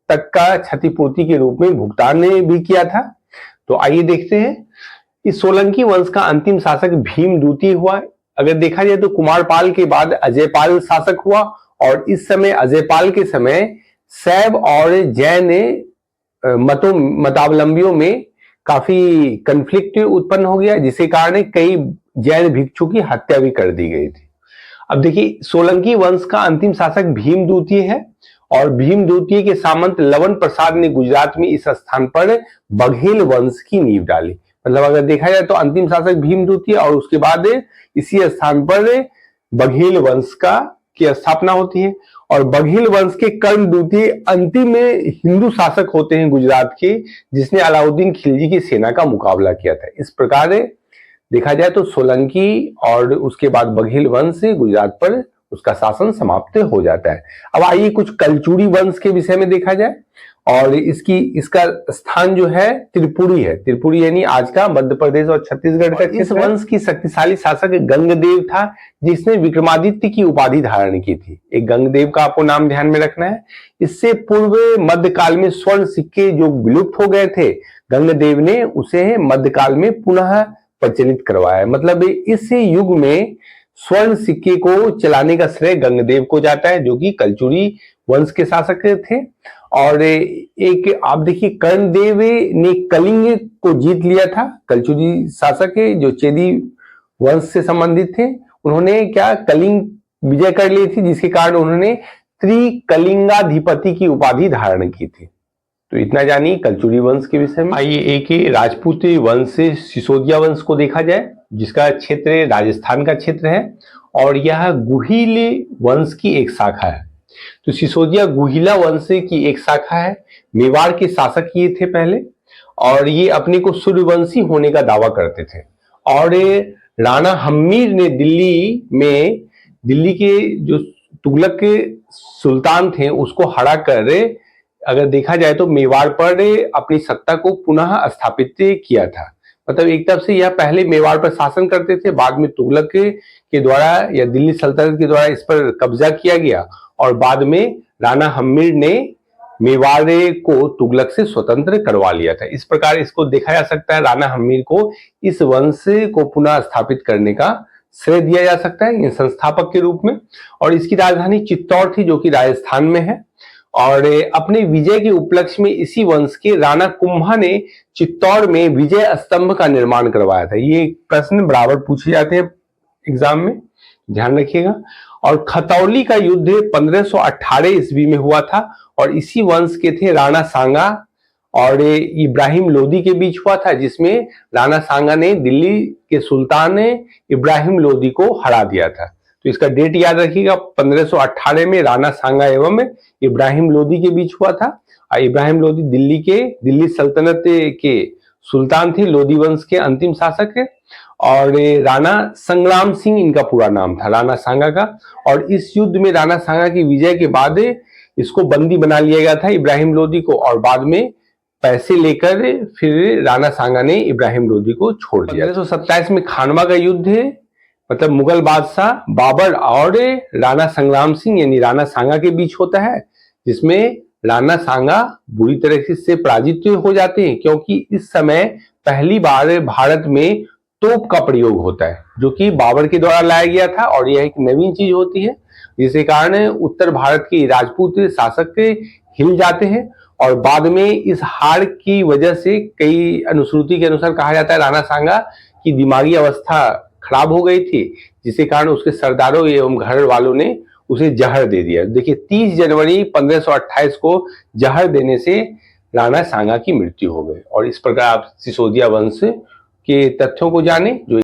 तक का क्षतिपूर्ति के रूप में भुगतान भी किया था। तो आइए देखते हैं। इस सोलंकी वंश का अंतिम शासक भीम द्वितीय हुआ। अगर देखा जाए तो कुमारपाल के बाद अजयपाल शासक हुआ। और इस समय अजयपाल के समय शैव और जैन मतावलंबियों में काफी कन्फ्लिक्ट उत्पन्न हो गया, जिसके कारण कई जैन भिक्षु की हत्या भी कर दी गई थी। अब देखिए, सोलंकी वंश का अंतिम शासक भीम द्वितीय है। और भीम द्वितीय के सामंत लवन प्रसाद ने गुजरात में इस स्थान पर बघेल वंश की नींव डाली। मतलब अगर देखा जाए तो अंतिम शासक भीम द्वितीय और उसके बाद इसी स्थान पर बघेल वंश की स्थापना होती है। और बघेल वंश के कर्ण द्वितीय अंतिम हिंदू शासक होते हैं गुजरात के, जिसने अलाउद्दीन खिलजी की सेना का मुकाबला किया था। इस प्रकार देखा जाए तो सोलंकी और उसके बाद बघेल वंश गुजरात पर उसका शासन समाप्त हो जाता है। अब आइए कुछ कलचुरी वंश के विषय में देखा जाए। और इसका स्थान जो है त्रिपुरी है। त्रिपुरी यानी आज का मध्य प्रदेश और छत्तीसगढ़ का। इस वंश की शक्तिशाली शासक गंगदेव था, जिसने विक्रमादित्य की उपाधि धारण की थी। एक गंगदेव का आपको नाम ध्यान में रखना है। इससे पूर्व मध्यकाल में स्वर्ण सिक्के जो विलुप्त हो गए थे, गंगदेव ने उसे मध्यकाल में पुनः प्रचलित करवाया। मतलब इस युग में स्वर्ण सिक्के को चलाने का श्रेय गंगदेव को जाता है, जो कि कलचुरी वंश के शासक थे। और एक आप देखिए, कर्णदेव ने कलिंग को जीत लिया था। कलचुरी शासक जो चेदी वंश से संबंधित थे, उन्होंने क्या कलिंग विजय कर ली थी, जिसके कारण उन्होंने त्रिकलिंगाधिपति की उपाधि धारण की थी। तो इतना जानिए कलचुरी वंश के विषय में। आइए एक राजपूत वंश से सिसोदिया वंश को देखा जाए, जिसका क्षेत्र राजस्थान का क्षेत्र है। और यह गुहिल वंश की एक शाखा है। तो सिसोदिया गुहिला वंश की एक शाखा है। मेवाड़ के शासक ये थे पहले, और ये अपने को सूर्यवंशी होने का दावा करते थे। और राणा हम्मीर ने दिल्ली के जो तुगलक के सुल्तान थे उसको हरा कर, अगर देखा जाए तो मेवाड़ पर अपनी सत्ता को पुनः स्थापित किया था। मतलब एक तरफ से यह पहले मेवाड़ पर शासन करते थे, बाद में तुगलक के द्वारा या दिल्ली सल्तनत के द्वारा इस पर कब्जा किया गया, और बाद में राणा हम्मीर ने मेवाड़ को तुगलक से स्वतंत्र करवा लिया था। इस प्रकार इसको देखा जा सकता है, राणा हम्मीर को इस वंश को पुनः स्थापित करने का श्रेय दिया जा सकता है संस्थापक के रूप में। और इसकी राजधानी चित्तौड़ थी, जो कि राजस्थान में है। और अपने विजय के उपलक्ष्य में इसी वंश के राणा कुंभा ने चित्तौड़ में विजय स्तंभ का निर्माण करवाया था। ये प्रश्न बराबर पूछे जाते हैं एग्जाम में, ध्यान रखिएगा। और खतौली का युद्ध 1518 ईस्वी में हुआ था, और इसी वंश के थे राणा सांगा और इब्राहिम लोदी के बीच हुआ था, जिसमें राणा सांगा ने दिल्ली के सुल्तान इब्राहिम लोदी को हरा दिया था। तो इसका डेट याद रखिएगा, 1518 में राणा सांगा एवं इब्राहिम लोदी के बीच हुआ था। और इब्राहिम लोदी दिल्ली सल्तनत के सुल्तान थे, लोदी वंश के अंतिम शासक है। और राणा संग्राम सिंह इनका पूरा नाम था, राणा सांगा का। और इस युद्ध में राणा सांगा की विजय के बाद इसको बंदी बना लिया गया था इब्राहिम लोदी को, और बाद में पैसे लेकर फिर राणा सांगा ने इब्राहिम लोदी को छोड़ दिया। 1527 में खानवा का युद्ध है, मतलब मुगल बादशाह बाबर और राणा संग्राम सिंह यानी राणा सांगा के बीच होता है, जिसमें राणा सांगा बुरी तरह से पराजित हो जाते हैं, क्योंकि इस समय पहली बार भारत में तोप का प्रयोग होता है, जो कि बाबर के द्वारा लाया गया था। और यह एक नवीन चीज होती है, जिसके कारण उत्तर भारत के राजपूत शासक हिल जाते हैं। और बाद में इस हार की वजह से कई अनुश्रुति के अनुसार कहा जाता है राणा सांगा की दिमागी अवस्था खराब हो गई थी, जिसके कारण उसके सरदारों एवं घर वालों ने उसे जहर दे दिया। देखिए 30 जनवरी 1528 को जहर देने से राणा सांगा की मृत्यु हो गई। और इस प्रकार आप सिसोदिया वंश के तथ्यों को जाने जो